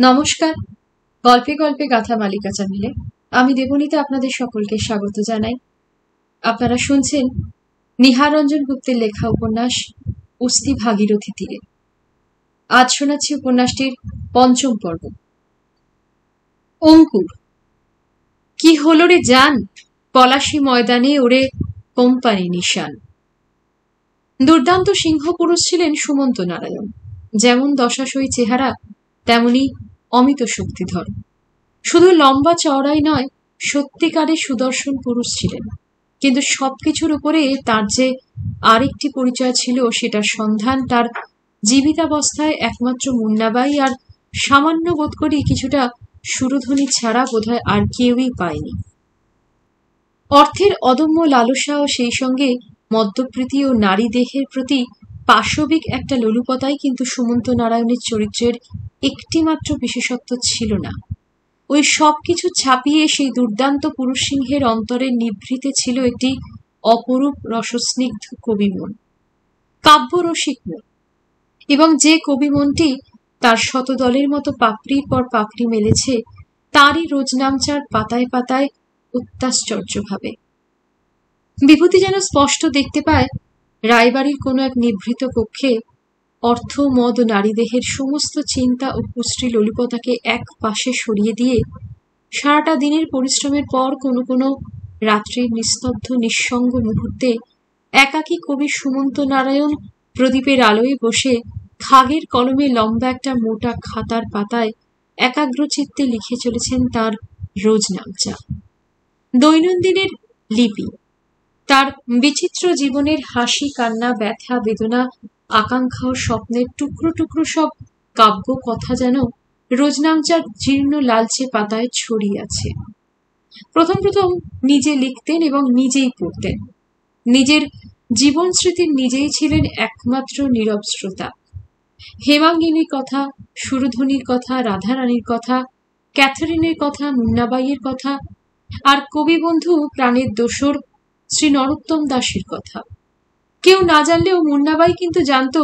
নমস্কার। গল্পে গল্পে গাথা মালিকা চ্যানেলে আমি দেবনীতা আপনাদের সকলকে স্বাগত জানাই। আপনারা শুনছেন নিহার রঞ্জন গুপ্তের লেখা উপন্যাস অস্থি ভাগীরথী তীরে। আজ শোনাচ্ছি উপন্যাসটির পঞ্চম পর্ব। অঙ্কুর। কি হলো রে জান, পলাশী ময়দানে ওরে কোম্পানি নিশান। দুর্দান্ত সিংহ পুরুষ ছিলেন সুমন্ত নারায়ণ। যেমন দশাশয়ী চেহারা, তেমনি অমিত শক্তিধর। শুধু লম্বা চওড়াই নয়, সত্যিকারের সুদর্শন পুরুষ ছিলেন। কিন্তু সবকিছুর উপরে তার যে আরেকটি পরিচয় ছিল, সেটার সন্ধান তার জীবিতাবস্থায় একমাত্র মুন্নাবাই আর সামান্য বোধ করি কিছুটা সুরধ্বনি ছাড়া বোধহয় আর কেউই পায়নি। অর্থের অদম্য লালসা ও সেই সঙ্গে মদ্যপ্রীতি ও নারী দেহের প্রতি পাশবিক একটা লোলুপতাই কিন্তু সুমন্ত নারায়ণের চরিত্রের একটিমাত্র বিশেষত্ব ছিল না। ওই সব কিছু ছাপিয়ে সেই দুর্দান্ত পুরুষ সিংহের অন্তরের নিভৃতে ছিল একটি অপরূপ রসস্নিগ্ধ কবিমন, কাব্যরসিক মন। এবং যে কবিমনটি তার শতদলের মতো পাপড়ির পর পাপড়ি মেলেছে, তারই রোজনামচার পাতায় পাতায় অত্যাশ্চর্যভাবে। বিভূতি যেন স্পষ্ট দেখতে পায় রায়বাড়ির কোনো এক নিভৃত কক্ষে অর্থ, মদ ও নারীদেহের সমস্ত চিন্তা ও কুষ্টি লোলুপতাকে এক পাশে সরিয়ে দিয়ে সারাটা দিনের পরিশ্রমের পর কোনো কোনো রাত্রির নিস্তব্ধ নিঃসঙ্গ মুহূর্তে একাকী কবি সুমন্ত নারায়ণ প্রদীপের আলোয় বসে খাগের কলমে লম্বা একটা মোটা খাতার পাতায় একাগ্রচিত্তে লিখে চলেছেন তার রোজনামচা, দৈনন্দিনের লিপি। তার বিচিত্র জীবনের হাসি, কান্না, ব্যথা, বেদনা, আকাঙ্ক্ষা ও স্বপ্নের টুকরো টুকরো সব কাব্য কথা যেন রোজনামচার জীর্ণ লালচে পাতায় ছড়িয়ে আছে। প্রথম প্রথম নিজে লিখতেন এবং নিজেই পড়তেন। নিজের জীবন স্মৃতির নিজেই ছিলেন একমাত্র নীরব শ্রোতা। হেমাঙ্গিনীর কথা, সুরধ্বনির কথা, রাধারানীর কথা, ক্যাথরিনের কথা, মুন্নাবাইয়ের কথা, আর কবিবন্ধু প্রাণের দোসর শ্রী নরোত্তম দাসের কথা। কেউ না জানলেও মুন্নাবাই কিন্তু জানত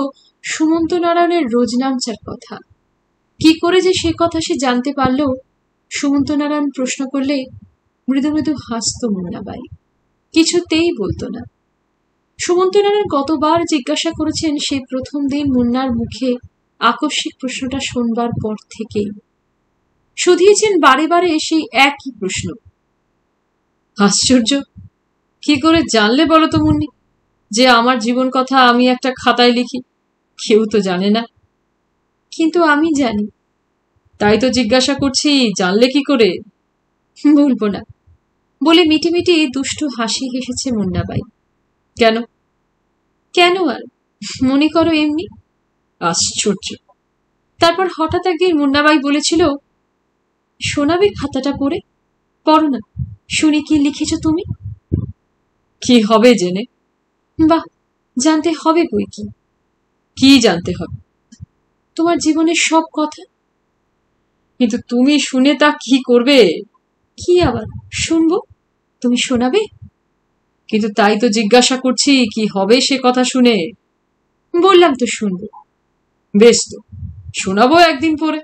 সুমন্ত নারায়ণের রোজনামচার কথা। কি করে যে সে কথা সে জানতে পারল? সুমন্ত নারায়ণ প্রশ্ন করলে মৃদু মৃদু হাসত মুন্নাবাই, কিছুতেই বলতো না। সুমন্ত নারায়ণ কতবার জিজ্ঞাসা করেছেন সেই প্রথম দিন মুন্নার মুখে আকস্মিক প্রশ্নটা শোনবার পর থেকেই। শুধিয়েছেন বারে বারে সেই একই প্রশ্ন। আশ্চর্য, কি করে জানলে বলো তো মুন্নি যে আমার জীবন কথা আমি একটা খাতায় লিখি? কেউ তো জানে না। কিন্তু আমি জানি। তাই তো জিজ্ঞাসা করছি, জানলে কি করে? বলবো না বলে মিটি মিটি দুষ্টু হাসি হেসেছে মুন্নাবাই। কেন? কেন আর মনে করো এমনি। আশ্চর্য। তারপর হঠাৎ একদিন মুন্নাবাই বলেছিল, শোনাবে খাতাটা পড়ে? পড়ো না, শুনি কি লিখেছ তুমি। কি হবে জেনে? বাহ, জানতে হবে বই কি। কি জানতে হবে? তোমার জীবনের সব কথা। কিন্তু তুমি শুনে তা কি করবে? কি আবার শুনবো? তুমি শোনাবে। কিন্তু তাই তো জিজ্ঞাসা করছি, কি হবে সে কথা শুনে? বললাম তো শুনবো। বেশ তো, শোনাবো একদিন পরে।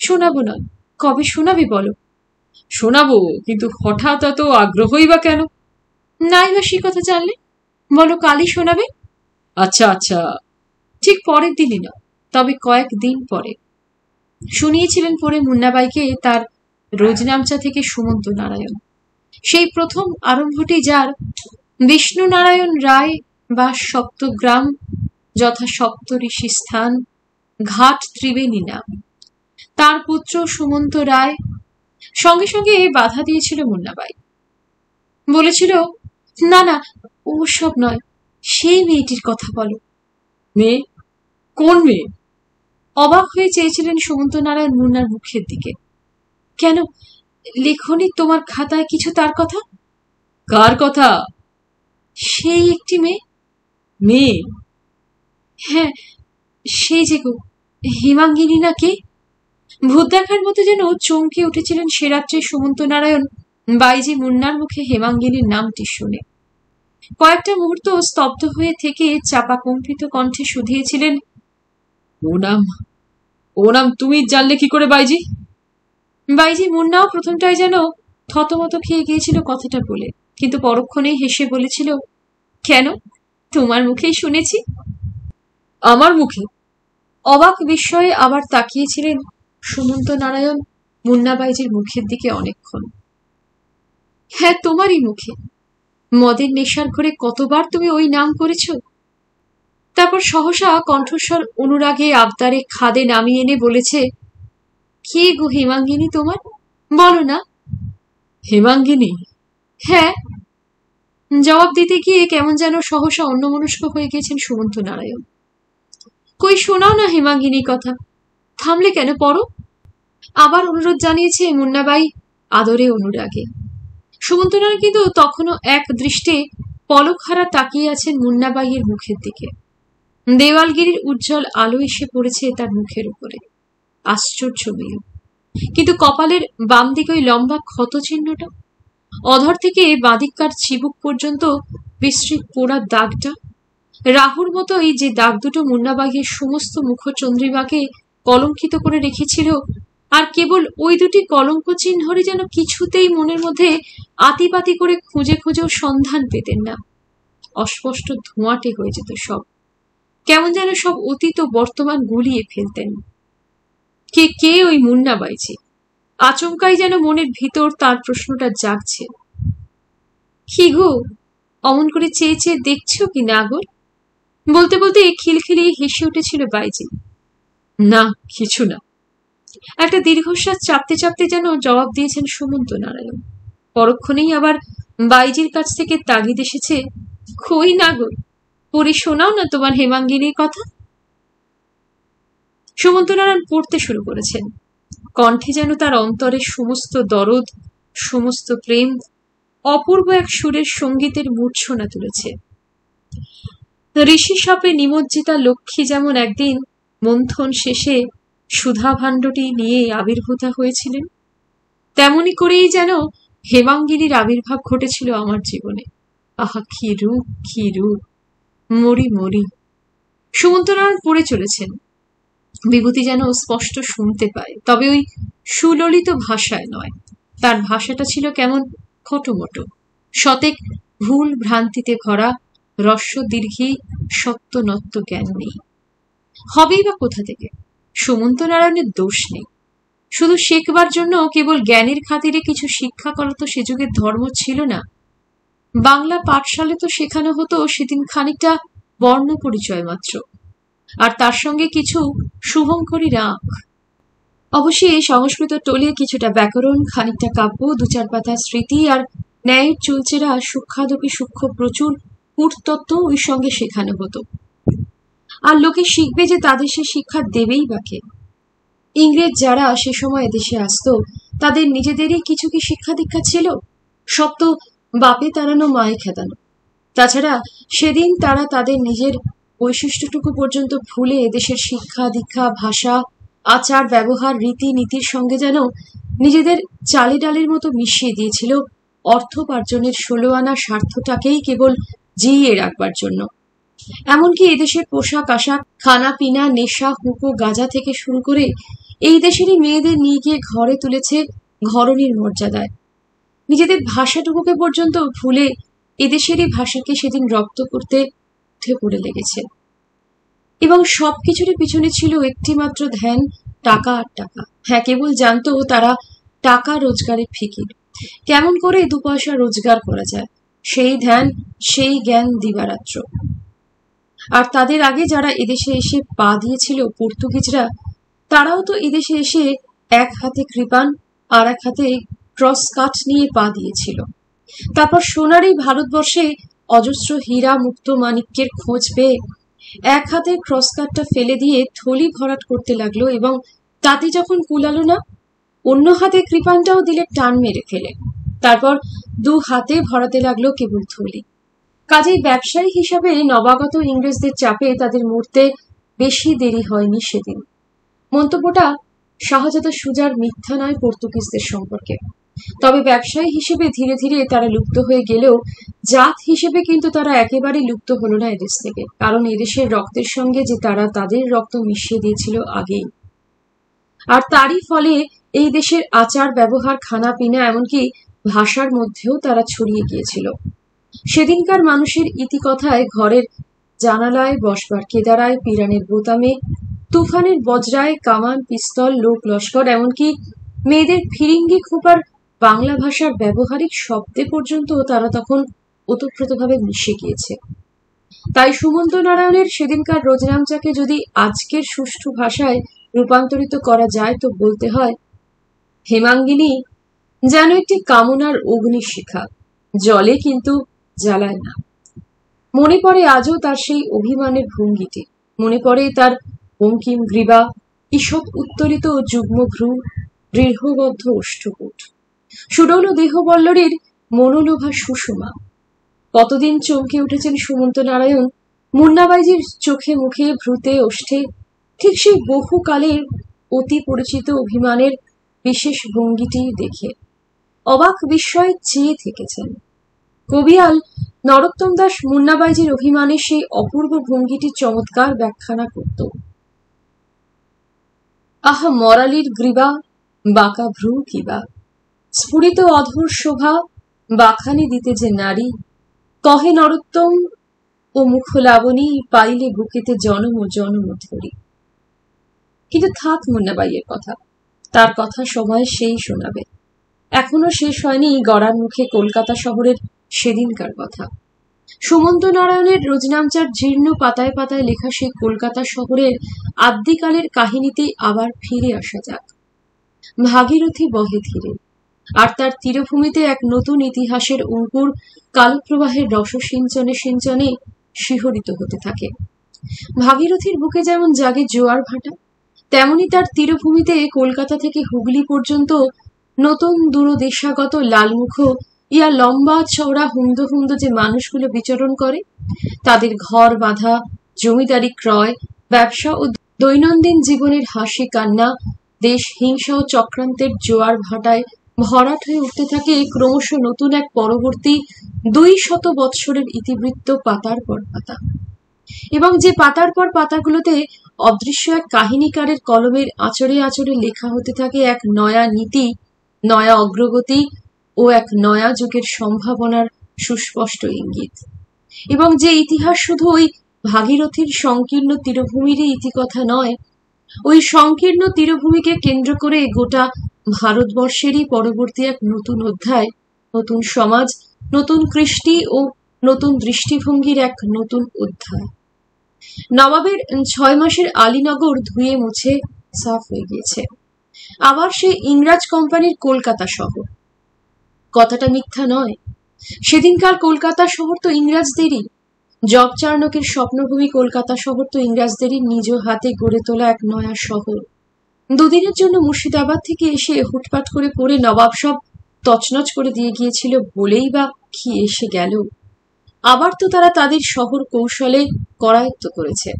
শোনাবো না, কবে শোনাবে বলো? শোনাবো, কিন্তু হঠাৎ এত আগ্রহই বা কেন? নাই বা সে কথা জানলে বলো কালই শোনাবে। আচ্ছা আচ্ছা, ঠিক পরের দিনই না, তবে কয়েকদিন পরে। শুনিয়েছিলেন পরে মুন্নাবাইকে তার রোজনামচা থেকে সুমন্ত নারায়ণ। সেই প্রথম আরম্ভটি যার বিষ্ণু নারায়ণ রায় বা সপ্তগ্রাম, যথা সপ্তঋষি স্থান, ঘাট ত্রিবেণী নাম। তার পুত্র সুমন্ত রায়। সঙ্গে সঙ্গে বাধা দিয়েছিল মুন্নাবাই। বলেছিল, না না, ওসব নয়, সেই মেয়েটির কথা বলো। মেয়ে? কোন মেয়ে? অবাক হয়ে চেয়েছিলেন সুমন্ত নারায়ণ মুন্নার মুখের দিকে। কেন, লেখনি তোমার খাতায় কিছু তার কথা? কার কথা? সেই একটি মেয়ে। মেয়ে? হ্যাঁ, সেই যে গো, হেমাঙ্গিনী না কে? ভূত দেখার মতো যেন চমকে উঠেছিলেন সে রাত্রে সুমন্ত নারায়ণ বাইজি মুন্নার মুখে হেমাঙ্গিনীর নামটি শুনে। কয়েকটা মুহূর্ত স্তব্ধ হয়ে থেকে চাপা কম্পিত কণ্ঠে শুধিয়েছিলেন, ও নাম ও নাম তুমি জানলে কি করে বাইজি? বাইজি মুন্নাও প্রথমটায় যেন থতমত খেয়ে গিয়েছিল কথাটা বলে, কিন্তু পরক্ষণেই হেসে বলেছিল, কেন, তোমার মুখেই শুনেছি। আমার মুখে? অবাক বিস্ময়ে আবার তাকিয়েছিলেন সুমন্ত নারায়ণ মুন্না বাইজির মুখের দিকে অনেকক্ষণ। হ্যাঁ, তোমারই মুখে। মদের নেশার ঘরে কতবার তুমি ওই নাম করেছ। তারপর সহসা কণ্ঠস্বর অনুরাগে আবদারে খাদে নামিয়ে এনে বলেছে, কে গো হেমাঙ্গিনী তোমার, বলো না। হেমাঙ্গিনী? হ্যাঁ। জবাব দিতে গিয়ে কেমন যেন সহসা অন্যমনস্ক হয়ে গেছেন সুমন্ত নারায়ণ। কই শোনাও না হেমাঙ্গিনীর কথা। থামলে কেন, পড়ো। আবার অনুরোধ জানিয়েছে মুন্নাবাই আদরে অনুরাগে। সুমন্ত নারায়ণ কিন্তু তখনও এক দৃষ্টে পলকহারা তাকিয়ে আছেন মুন্নাবাইয়ের মুখের দিকে। দেওয়ালগিরির উজ্জ্বল আলো এসে পড়েছে তার মুখের উপরে। আশ্চর্য মিল, কিন্তু কপালের বাম দিকে ওই লম্বা ক্ষত চিহ্নটা, অধর থেকে বাঁদিককার চিবুক পর্যন্ত বিস্তৃত পোড়া দাগটা, রাহুর মতোই যে দাগ দুটো মুন্নাবাইয়ের সমস্ত মুখচন্দ্রিমাকে কলঙ্কিত করে রেখেছিল, আর কেবল ওই দুটি কলঙ্ক চিহ্নরে যেন কিছুতেই মনের মধ্যে আতিপাতি করে খুঁজে খুঁজেও সন্ধান পেতেন না। অস্পষ্ট ধোঁয়াটে হয়ে যেত সব, কেমন যেন সব অতীত বর্তমান গুলিয়ে ফেলতেন। কে কে ওই মুন্না বাইজি? আচমকাই যেন মনের ভিতর তার প্রশ্নটা জাগছে। কি গো, অমন করে চেয়ে চেয়ে দেখছো কি নাগর? বলতে বলতে খিলখিলিয়ে হেসে উঠেছিল বাইজি। না, কিছু না। একটা দীর্ঘশ্বাস চাপতে চাপতে যেন জবাব দিয়েছেন সুমন্ত নারায়ণ। পরক্ষণেই আবার বাইজির কাছ থেকে তাগিদ এসেছে, কই নাগর, পড়ে শোনাও না তোমার হেমাঙ্গিনীর কথা। সুমন্ত নারায়ণ পড়তে শুরু করেছেন। কণ্ঠে যেন তার অন্তরের সমস্ত দরদ, সমস্ত প্রেম অপূর্ব এক সুরের সঙ্গীতের মূর্ছনা তুলেছে। ঋষি সাপে নিমজ্জিতা লক্ষ্মী যেমন একদিন মন্থন শেষে সুধা ভাণ্ডটি নিয়ে আবির্ভূতা হয়েছিলেন, তেমনি করেই যেন হেমাঙ্গিনীর আবির্ভাব ঘটেছিল আমার জীবনে। আহা, কি রূপ, কি রূপ! মরি মরি। সুমন্ত নারায়ণ পড়ে চলেছেন। বিভূতি যেন স্পষ্ট শুনতে পায়, তবে ওই সুললিত ভাষায় নয়। তার ভাষাটা ছিল কেমন খটোমটো, শতেক ভুল ভ্রান্তিতে ভরা, রস্য দীর্ঘী সত্যনত্ব জ্ঞান নেই। হবেই বা কোথা থেকে? সুমন্ত নারায়ণের দোষ নেই। শুধু শেখবার জন্য কেবল জ্ঞানের খাতিরে কিছু শিক্ষা করা তো সে যুগের ধর্ম ছিল না। বাংলা পাঠশালে তো শেখানো হতো সেদিন খানিকটা বর্ণ পরিচয় মাত্র, আর তার সঙ্গে কিছু শুভঙ্করী রাগ। অবশ্যই সংস্কৃত টলিয়ে কিছুটা ব্যাকরণ, খানিকটা কাব্য, দু চার পাতা স্মৃতি, আর ন্যায়ের চুলচেরা সূক্ষ্মাদপি সূক্ষ্ম প্রচুর কূটতত্ত্ব ওই সঙ্গে শেখানো হতো। আর লোকে শিখবে যে তাদের সে শিক্ষা দেবেই বাকে। ইংরেজ যারা সে সময় দেশে আসতো, তাদের নিজেদেরই কিছু কি শিক্ষা দীক্ষা ছিল? সব তো বাপে তাড়ানো মায়ে খেদানো। তাছাড়া সেদিন তারা তাদের নিজের বৈশিষ্ট্যটুকু পর্যন্ত ভুলে এদেশের শিক্ষা দীক্ষা, ভাষা, আচার ব্যবহার, রীতি নীতির সঙ্গে যেন নিজেদের চালে ডালের মতো মিশিয়ে দিয়েছিল অর্থোপার্জনের 16 আনা স্বার্থটাকেই কেবল জিইয়ে রাখবার জন্য। এমনকি এদেশের পোশাক আশাক, খানা পিনা, নেশা, হুঁকো, গাঁজা থেকে শুরু করে এই দেশেরই মেয়েদের নিয়ে গিয়ে ঘরে তুলেছে ঘরণীর মর্যাদায়। নিজেদের ভাষাটুকুকে পর্যন্ত ভুলে এদেশেরই ভাষাকে সেদিন রপ্ত করতে উঠে পড়ে লেগেছে। এবং সবকিছুরই পিছনে ছিল একটি মাত্র ধ্যান, টাকা আর টাকা। হ্যাঁ, কেবল জানতো তারা টাকা রোজগারের ফিকির, কেমন করে 2 পয়সা রোজগার করা যায়, সেই ধ্যান, সেই জ্ঞান দিবারাত্র। আর তাদের আগে যারা এদেশে এসে পা দিয়েছিল পর্তুগিজরা, তারাও তো এদেশে এসে এক হাতে কৃপান আর এক হাতে ক্রস কাঠ নিয়ে পা দিয়েছিল। তারপর সোনার এই ভারতবর্ষে অজস্র হীরা মুক্ত মাণিক্যের খোঁজ পেয়ে এক হাতে ক্রস কাঠটা ফেলে দিয়ে থলি ভরাট করতে লাগলো, এবং তাতে যখন কুলালো না, অন্য হাতে কৃপানটাও দিলে টান মেরে ফেলে। তারপর 2 হাতে ভরাতে লাগলো কেবল থলি। কাজেই ব্যবসায়ী হিসাবে নবাগত ইংরেজদের চাপে তাদের মরতে বেশি দেরি হয়নি সেদিন। মন্তব্যটা সহজাত সুজার মিথ্যা নয় পর্তুগিজদের সম্পর্কে। তবে ব্যবসায়ী হিসেবে ধীরে ধীরে তারা লুপ্ত হয়ে গেলেও জাত হিসেবে কিন্তু তারা একেবারেই লুপ্ত হলো না এদেশ থেকে, কারণ এদেশের রক্তের সঙ্গে যে তারা তাদের রক্ত মিশিয়ে দিয়েছিল আগেই। আর তারই ফলে এই দেশের আচার ব্যবহার, খানা পিনা, এমনকি ভাষার মধ্যেও তারা ছড়িয়ে গিয়েছিল। সেদিনকার মানুষের ইতিকথায় ঘরের জানালায় বসবার কেদারায়, পিরানের বোতামে, তুফানের বজ্রায়, কামান, পিস্তল, লোক লস্কর, এমনকি মেয়েদের ফিরিঙ্গি খোপার বাংলা ভাষার ব্যবহারিক শব্দে পর্যন্ত তারা তখন ওতপ্রোতভাবে মিশে গিয়েছে। তাই সুমন্ত নারায়ণের সেদিনকার রোজনামচাকে যদি আজকের সুষ্ঠু ভাষায় রূপান্তরিত করা যায় তো বলতে হয়, হেমাঙ্গিনী যেন একটি কামনার অগ্নিশিখা, জলে কিন্তু জ্বালায় না। মনে পড়ে আজও তার সেই অভিমানের ভঙ্গিটি, মনে পড়ে তার বঙ্কিম গ্রীবা, ঈষৎ উত্তোলিত যুগ্ম ভ্রু, দৃঢ়বদ্ধ ওষ্ঠকূট, সুডৌল দেহবল্লরীর মনোলোভা সুষমা। কতদিন চমকে উঠেছেন সুমন্ত নারায়ণ মুন্নাবাইজির চোখে মুখে, ভ্রুতে, ওষ্ঠে ঠিক সেই বহুকালের অতি পরিচিত অভিমানের বিশেষ ভঙ্গিটি দেখে অবাক বিস্ময়ে চেয়ে থেকেছেন। কবিয়াল নরোত্তম দাস মুন্নাবাইজির অভিমানের সেই অপূর্ব ভঙ্গিটি চমৎকার ব্যাখ্যানা করত। আহা মরালির গ্রীবা, বাঁকা ভ্রু কিবা, স্ফুরিত অধর শোভা, বাখানি দিতে যে নারী, কহে নরোত্তম ও মুখ লাবণী, পাইলে বুকেতে জনম জনম ধরি। কিন্তু থাক মুন্নাবাইয়ের কথা, তার কথা সময় সেই শোনাবে। এখনো শেষ হয়নি গড়ার মুখে কলকাতা শহরের সেদিনকার কথা। সুমন্ত নারায়ণের রোজনামচার জীর্ণ পাতায় পাতায় লেখা সেই কলকাতা শহরের আদ্যিকালের কাহিনীতেই আবার ফিরে আসা যাক। ভাগীরথী বহে ধীরে, আর তার তীরভূমিতে এক নতুন ইতিহাসের অঙ্কুর কালপ্রবাহের রসসিঞ্চনে সিঞ্চনে শিহরিত হতে থাকে। ভাগীরথীর বুকে যেমন জাগে জোয়ার ভাটা, তেমনি তার তীরভূমিতে কলকাতা থেকে হুগলি পর্যন্ত নতুন দূরদেশাগত লালমুখ ইয়া লম্বা চওড়া হুন্দ হুন্দ যে মানুষগুলো বিচরণ করে, তাদের ঘর বাঁধা, জমিদারি ক্রয়, ব্যবসা ও দৈনন্দিন জীবনের হাসি কান্না দেশ হিংসা ও চক্রান্তের জোয়ার ভাটায় ভরাট হয়ে উঠতে থাকে ক্রমশ নতুন এক পরবর্তী 200 বৎসরের ইতিবৃত্ত পাতার পর পাতা। এবং যে পাতার পর পাতাগুলোতে অদৃশ্য এক কাহিনীকারের কলমের আঁচড়ে আঁচড়ে লেখা হতে থাকে এক নয়া নীতি, নয়া অগ্রগতি ও এক নয়া যুগের সম্ভাবনার সুস্পষ্ট ইঙ্গিত। এবং যে ইতিহাস শুধু ওই ভাগীরথীর সংকীর্ণ তীরভূমিরই ইতিকথা নয়, ওই সংকীর্ণ তীরভূমিকে কেন্দ্র করে গোটা ভারতবর্ষেরই পরবর্তী এক নতুন অধ্যায়, নতুন সমাজ, নতুন কৃষ্টি ও নতুন দৃষ্টিভঙ্গির এক নতুন অধ্যায়। নবাবের 6 মাসের আলীনগর ধুয়ে মুছে সাফ হয়ে গিয়েছে। আবার সেই ইংরাজ কোম্পানির কলকাতা শহর। কথাটা মিথ্যা নয়, সেদিনকার কলকাতা শহর তো ইংরাজদেরই। জব চার্নকের স্বপ্নভূমি কলকাতা শহর তো ইংরাজদেরই নিজ হাতে গড়ে তোলা এক নয়া শহর। দুদিনের জন্য মুর্শিদাবাদ থেকে এসে হুটপাট করে পড়ে নবাব সব তছনছ করে দিয়ে গিয়েছিল বলেই বা কি এসে গেল। আবার তো তারা তাদের শহর কৌশলে করায়ত্ত করেছে।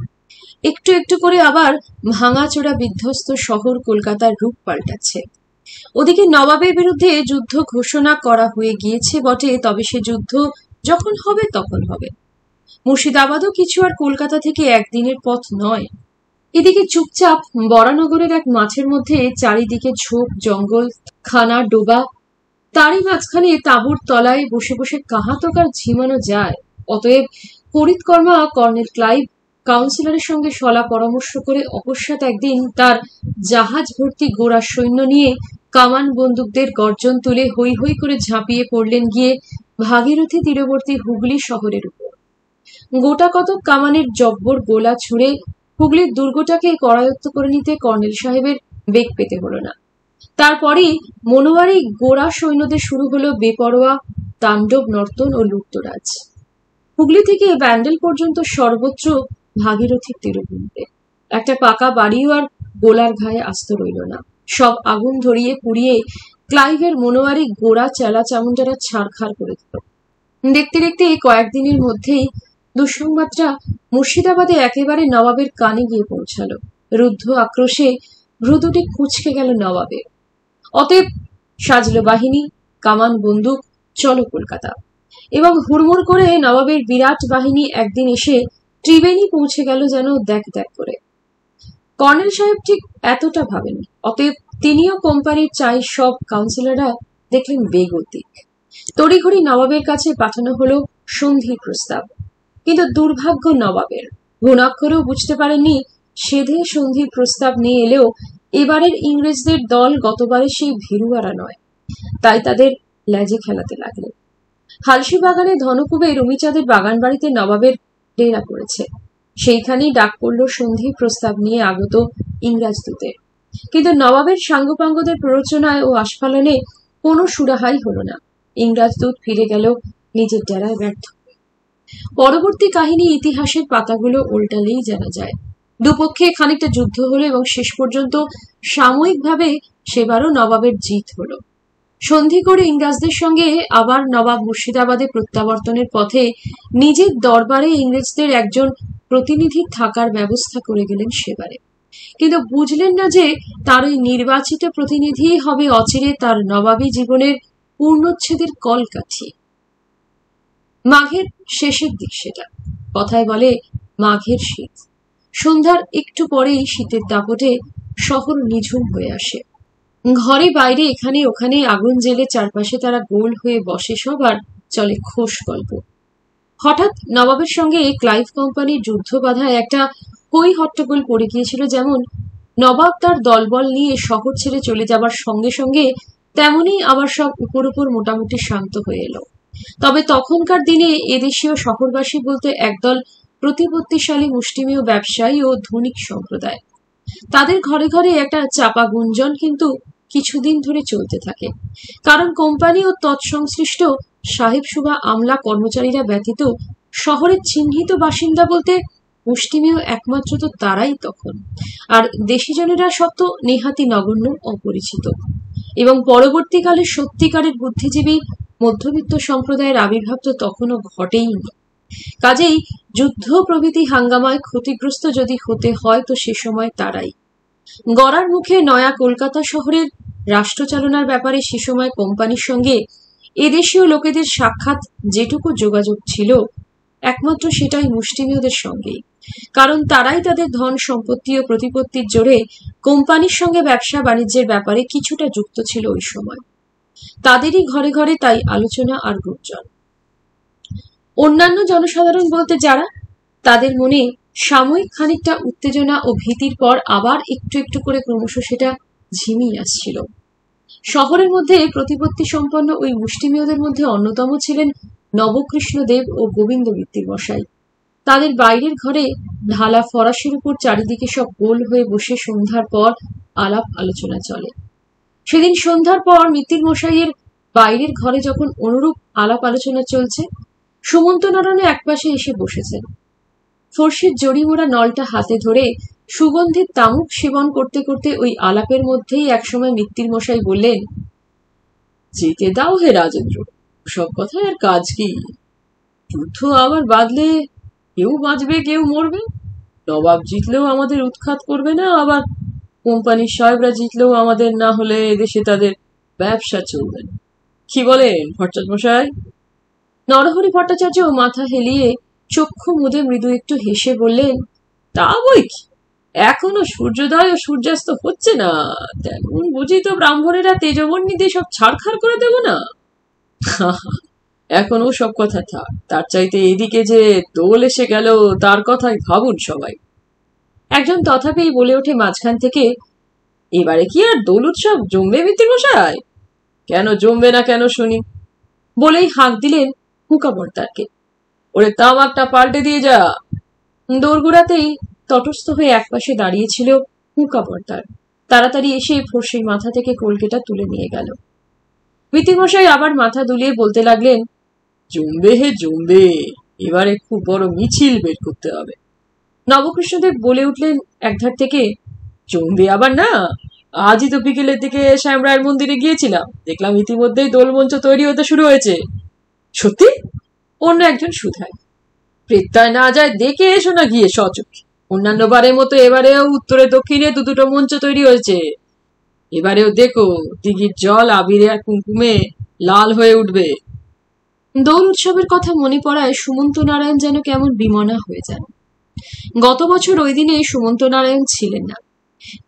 একটু একটু করে আবার ভাঙাচোরা বিধ্বস্ত শহর কলকাতার রূপ পাল্টাচ্ছে। ওদিকে নবাবের বিরুদ্ধে যুদ্ধ ঘোষণা করা হয়ে গিয়েছে বটে, তবে সে যুদ্ধ যখন হবে তখন হবে। মুর্শিদাবাদও কিছু আর কলকাতা থেকে একদিনের পথ নয়। এদিকে চুপচাপ বরানগরের এক মাঠের মধ্যে চারিদিকে ঝোপ জঙ্গল, খানা ডোবা, তারই মাঝখানে তাঁবুর তলায় বসে বসে কাহাতকার ঝিমানো যায়। অতএব ফরিদকর্মা কর্নেল ক্লাইভ কাউন্সিলরের সঙ্গে সলা পরামর্শ করে অকস্মাৎ একদিন তার জাহাজ ভর্তি গোড়া সৈন্য নিয়ে কামান বন্দুকদের গর্জন তুলে হৈ হৈ করে ঝাঁপিয়ে পড়লেন গিয়ে ভাগীরথী তীরবর্তী হুগলি শহরের উপর। গোটা কতক কামানের জব্বর গোলা ছুঁড়ে হুগলির দুর্গটাকে করায়ত্ত করে নিতে কর্নেল সাহেবের বেগ পেতে হলো না। তারপরেই মনোয়ারি গোড়া সৈন্যদের শুরু হলো বেপরোয়া তাণ্ডব নর্তন ও লুটতরাজ। হুগলি থেকে ব্যান্ডেল পর্যন্ত সর্বত্র ভাগীরথীর তীরভূমিতে একটা পাকা বাড়িও আর গোলার ঘায়ে আস্ত রইল না। সব আগুন ধরিয়ে পুড়িয়ে ক্লাইভের মনোয়ারি গোড়া চেলা চামুন্ডারা ছাড়খাড় করে দিল। দেখতে দেখতে কয়েকদিনের মধ্যেই দুঃসংবাদটা মুর্শিদাবাদে একেবারে নবাবের কানে গিয়ে পৌঁছালো। রুদ্ধ আক্রোশে ভ্রু দুটি কুঁচকে গেল নবাবের। অতএব সাজল বাহিনী, কামান বন্দুক, চলো কলকাতা। এবং হুড়মুড় করে নবাবের বিরাট বাহিনী একদিন এসে ত্রিবেণী পৌঁছে গেল যেন দেখ দেখ করে। কর্নেল সাহেব ঠিক এতটা ভাবেননি। অতএব তিনিও কোম্পানির চাই সব কাউন্সিলররা দেখলেন বেগতিক। তড়িঘড়ি নবাবের কাছে পাঠানো হলো সন্ধির প্রস্তাব। কিন্তু দুর্ভাগ্য নবাবের, ঘুণাক্ষরেও বুঝতে পারেননি সেধে সন্ধির প্রস্তাব নিয়ে এলেও এবারের ইংরেজদের দল গতবারের সেই ভীরুয়ারা নয়। তাই তাদের লেজে খেলাতে লাগলেন। হালসি বাগানে ধনকুবে রুমিচাঁদের বাগান বাড়িতে নবাবের ডেরা করেছে। সেইখানেই ডাক পড়ল সন্ধি প্রস্তাব নিয়ে আগত ইংরাজ দূতের। কিন্তু নবাবের সাঙ্গপাঙ্গদের প্ররোচনায় ও আস্ফালনে কোনো সুরাহাই হল না। ইংরাজ দূত ফিরে গেল নিজের ডেরায় ব্যর্থ। পরবর্তী কাহিনী ইতিহাসের পাতাগুলো উল্টালেই জানা যায়। দুপক্ষে খানিকটা যুদ্ধ হলো এবং শেষ পর্যন্ত সাময়িকভাবে সেবারও নবাবের জিত হলো। সন্ধি করে ইংরেজদের সঙ্গে আবার নবাব মুর্শিদাবাদে প্রত্যাবর্তনের পথে নিজের দরবারে ইংরেজদের একজন প্রতিনিধি থাকার ব্যবস্থা করে গেলেন সেবারে। কিন্তু বুঝলেন না যে তার ওই নির্বাচিত প্রতিনিধি হবে অচিরে তার নবাবী জীবনের পূর্ণচ্ছেদের কলকাঠি। মাঘের শেষের দিক সেটা, কথায় বলে মাঘের শীত। সন্ধ্যার একটু পরেই শীতের দাপটে শহর নিঝুম হয়ে আসে। ঘরে বাইরে এখানে ওখানে আগুন জেলে চারপাশে তারা গোল হয়ে বসে, সবার চলে খোশ গল্প। হঠাৎ নবাবের সঙ্গে ক্লাইভ কোম্পানির যুদ্ধ বাধায় একটা হই হট্টগোল পড়ে গিয়েছিল। যেমন নবাব তার দলবল নিয়ে শহর ছেড়ে চলে যাবার সঙ্গে সঙ্গে তেমনি আবার সব উপর উপর মোটামুটি শান্ত হয়ে এলো। তবে তখনকার দিনে এদেশীয় শহরবাসী বলতে একদল প্রতিপত্তিশালী মুষ্টিমেয় ব্যবসায়ী ও ধনিক সম্প্রদায়। তাদের ঘরে ঘরে একটা চাপা গুঞ্জন কিন্তু কিছুদিন ধরে চলতে থাকে। কারণ কোম্পানি ও তৎসংশ্লিষ্ট সাহেব সুবা আমলা কর্মচারীরা ব্যতীত শহরের চিহ্নিত বাসিন্দা বলতে মুষ্টিমেয় একমাত্র তো তারাই তখন। আর দেশিজনেরা সব তো নেহাতি নগণ্য, অপরিচিত। এবং পরবর্তীকালে সত্যিকারের বুদ্ধিজীবী মধ্যবিত্ত সম্প্রদায়ের আবির্ভাব তো তখনও ঘটেইনি। কাজেই যুদ্ধ প্রভৃতি হাঙ্গামায় ক্ষতিগ্রস্ত যদি হতে হয় তো সে সময় তারাই। গড়ার মুখে নয়া কলকাতা শহরের রাষ্ট্রচালনার ব্যাপারে সে সময় কোম্পানির সঙ্গে এদেশীয় লোকেদের সাক্ষাৎ যেটুকু যোগাযোগ ছিল একমাত্র সেটাই মুষ্টিমেয়দের সঙ্গেই। কারণ তারাই তাদের ধন সম্পত্তি ও প্রতিপত্তির জোরে কোম্পানির সঙ্গে ব্যবসা বাণিজ্যের ব্যাপারে কিছুটা যুক্ত ছিল ওই সময়। তাদেরই ঘরে ঘরে তাই আলোচনা আর গুঞ্জন। অন্যান্য জনসাধারণ বলতে যারা, তাদের মনে সাময়িক খানিকটা উত্তেজনা ও ভীতির পর আবার একটু একটু করে ক্রমশ সেটা ঝিমিয়ে আসছিল। শহরের মধ্যে প্রতিপত্তি সম্পন্ন ওই মুষ্টিমেয়দের মধ্যে অন্যতম ছিলেন নবকৃষ্ণ দেব ও গোবিন্দ মিত্তির মশাই। তাদের বাইরের ঘরে ঢালা ফরাসের উপর চারিদিকে সব গোল হয়ে বসে সন্ধ্যার পর আলাপ আলোচনা চলে। সেদিন সন্ধ্যার পর মিত্তির মশাইয়ের বাইরের ঘরে যখন অনুরূপ আলাপ আলোচনা চলছে, সুমন্ত নারায়ণ একপাশে এসে বসেছেন। ফর্সির জড়িমোড়া নলটা হাতে ধরে সুগন্ধির তামুক সেবন করতে করতে ওই আলাপের মধ্যেই একসময় মিত্তির মশাই বললেন, যেতে দাও হে রাজেন্দ্র, সব কথায় আর কাজ কি? যুদ্ধ আবার বাঁধলে কেউ বাঁচবে কেউ মরবে। নবাব জিতলেও আমাদের উৎখাত করবে না, আবার কোম্পানির সাহেবরা জিতলেও আমাদের না হলে এদেশে তাদের ব্যবসা চলবে না। কি বলেন ভট্টাচার্য মশাই? নরহরি ভট্টাচার্য মাথা হেলিয়ে চক্ষু মুদে মৃদু একটু হেসে বললেন, তা বই কি, এখনো সূর্যোদয় ও সূর্যাস্ত হচ্ছে না, তেমন বুঝি তো ব্রাহ্মণেরা তেজবর্ণী দিয়ে সব ছাড়খাড় করে দেব না। এখনো সব কথা থাক, তার চাইতে এদিকে যে দোল এসে গেল তার কথাই ভাবুন সবাই। একজন তথাপি বলে ওঠে মাঝখান থেকে, এবারে কি আর দোল উৎসব জমবে মিত্তির মশাই? কেন জমবে না কেন শুনি? বলেই হাঁক দিলেন হুঁকাবর্তারকে, ওরে তামাকটা পাল্টে দিয়ে যা। দোরগোড়াতেই তটস্থ হয়ে একপাশে দাঁড়িয়েছিল হুঁকাবর্তার। তাড়াতাড়ি এসে ফর্সির মাথা থেকে কলকেটা তুলে নিয়ে গেল। মিত্তির মশাই আবার মাথা দুলিয়ে বলতে লাগলেন, জমবে হে জমবে, এবারে খুব বড় মিছিল বের করতে হবে। নবকৃষ্ণদেব বলে উঠলেন একধার থেকে, জমবে আবার না, আজই তো বিকেলের দিকে শ্যামরায়ের মন্দিরে গিয়েছিলাম, দেখলাম ইতিমধ্যেই দোলমঞ্চ তৈরি হতে শুরু হয়েছে। সত্যি? অন্য একজন শুধায়, প্রেত্যায় না যায় দেখে এসো না গিয়ে সচক্ষে। অন্যান্য বারের মতো এবারেও উত্তরে দক্ষিণে দুটো মঞ্চ তৈরি হয়েছে। এবারেও দেখো দিঘির জল আবিরে আর কুমকুমে লাল হয়ে উঠবে। দোল উৎসবের কথা মনে পড়ায় সুমন্ত নারায়ণ যেন কেমন বিমনা হয়ে যান। গত বছর ওই দিনে সুমন্ত নারায়ণ ছিলেন না।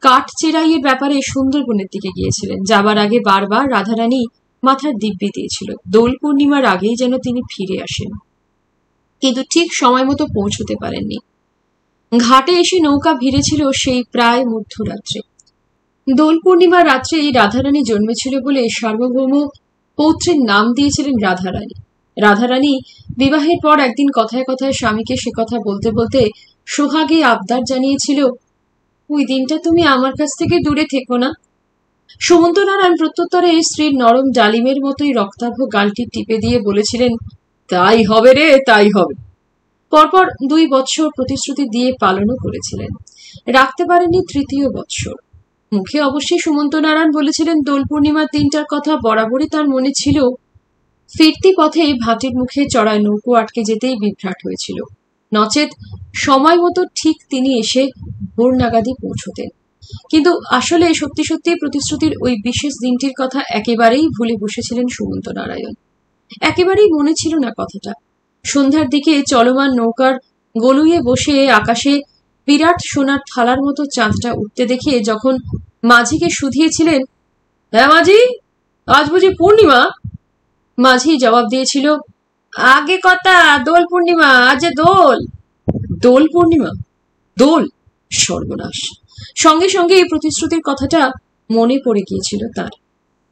কাঠ চেরাইয়ের ব্যাপারে সুন্দরবনের দিকে গিয়েছিলেন। যাবার আগে বারবার রাধারানী মাথার দিব্যি দিয়েছিল দোল পূর্ণিমার আগেই যেন তিনি ফিরে আসেন, কিন্তু ঠিক সময় মতো পৌঁছতে পারেননি। ঘাটে এসে নৌকা ভিড়েছিল সেই প্রায় মধ্যরাত্রে। দোল পূর্ণিমার রাত্রেই রাধারানী জন্মেছিল বলে সার্বভৌম পৌত্রের নাম দিয়েছিলেন রাধারানী। রাধারানী বিবাহের পর একদিন কথায় কথায় স্বামীকে সে কথা বলতে বলতে সোহাগে আবদার জানিয়েছিল, ওই দিনটা তুমি আমার কাছ থেকে দূরে থেকো না। সুমন্ত নারায়ণ প্রত্যুত্তরে স্ত্রীর নরম ডালিমের মতোই রক্তাভ গালটি টিপে দিয়ে বলেছিলেন, তাই হবে রে, তাই হবে। পরপর 2 বৎসর প্রতিশ্রুতি দিয়ে পালনও করেছিলেন, রাখতে পারেননি তৃতীয় বৎসর। মুখে অবশ্যই সুমন্ত নারায়ণ বলেছিলেন দোল পূর্ণিমার দিনটার কথা বরাবরই তার মনে ছিল। ফিরতি পথে ভাটির মুখে চড়ায় নৌকো আটকে যেতেই বিভ্রাট হয়েছিল, নচেত সময় মতো ঠিক তিনি এসে ভোর নাগাদই পৌঁছতেন। কিন্তু আসলে সত্যি সত্যি প্রতিশ্রুতির ওই বিশেষ দিনটির কথা একেবারেই ভুলে বসেছিলেন সুমন্ত নারায়ণ। একেবারেই মনে ছিল না কথাটা। সন্ধ্যার দিকে চলমান নৌকার গলুইয়ে বসে আকাশে বিরাট সোনার থালার মতো চাঁদটা উঠতে দেখে যখন মাঝিকে শুধিয়েছিলেন, হ্যাঁ মাঝি, আজ বুঝি পূর্ণিমা? মাঝি জবাব দিয়েছিল, আগে কথা দোল পূর্ণিমা, আজ দোল। দোল পূর্ণিমা? দোল? সর্বনাশ! সঙ্গে সঙ্গে এই প্রতিশ্রুতির কথাটা মনে পড়ে গিয়েছিল তার।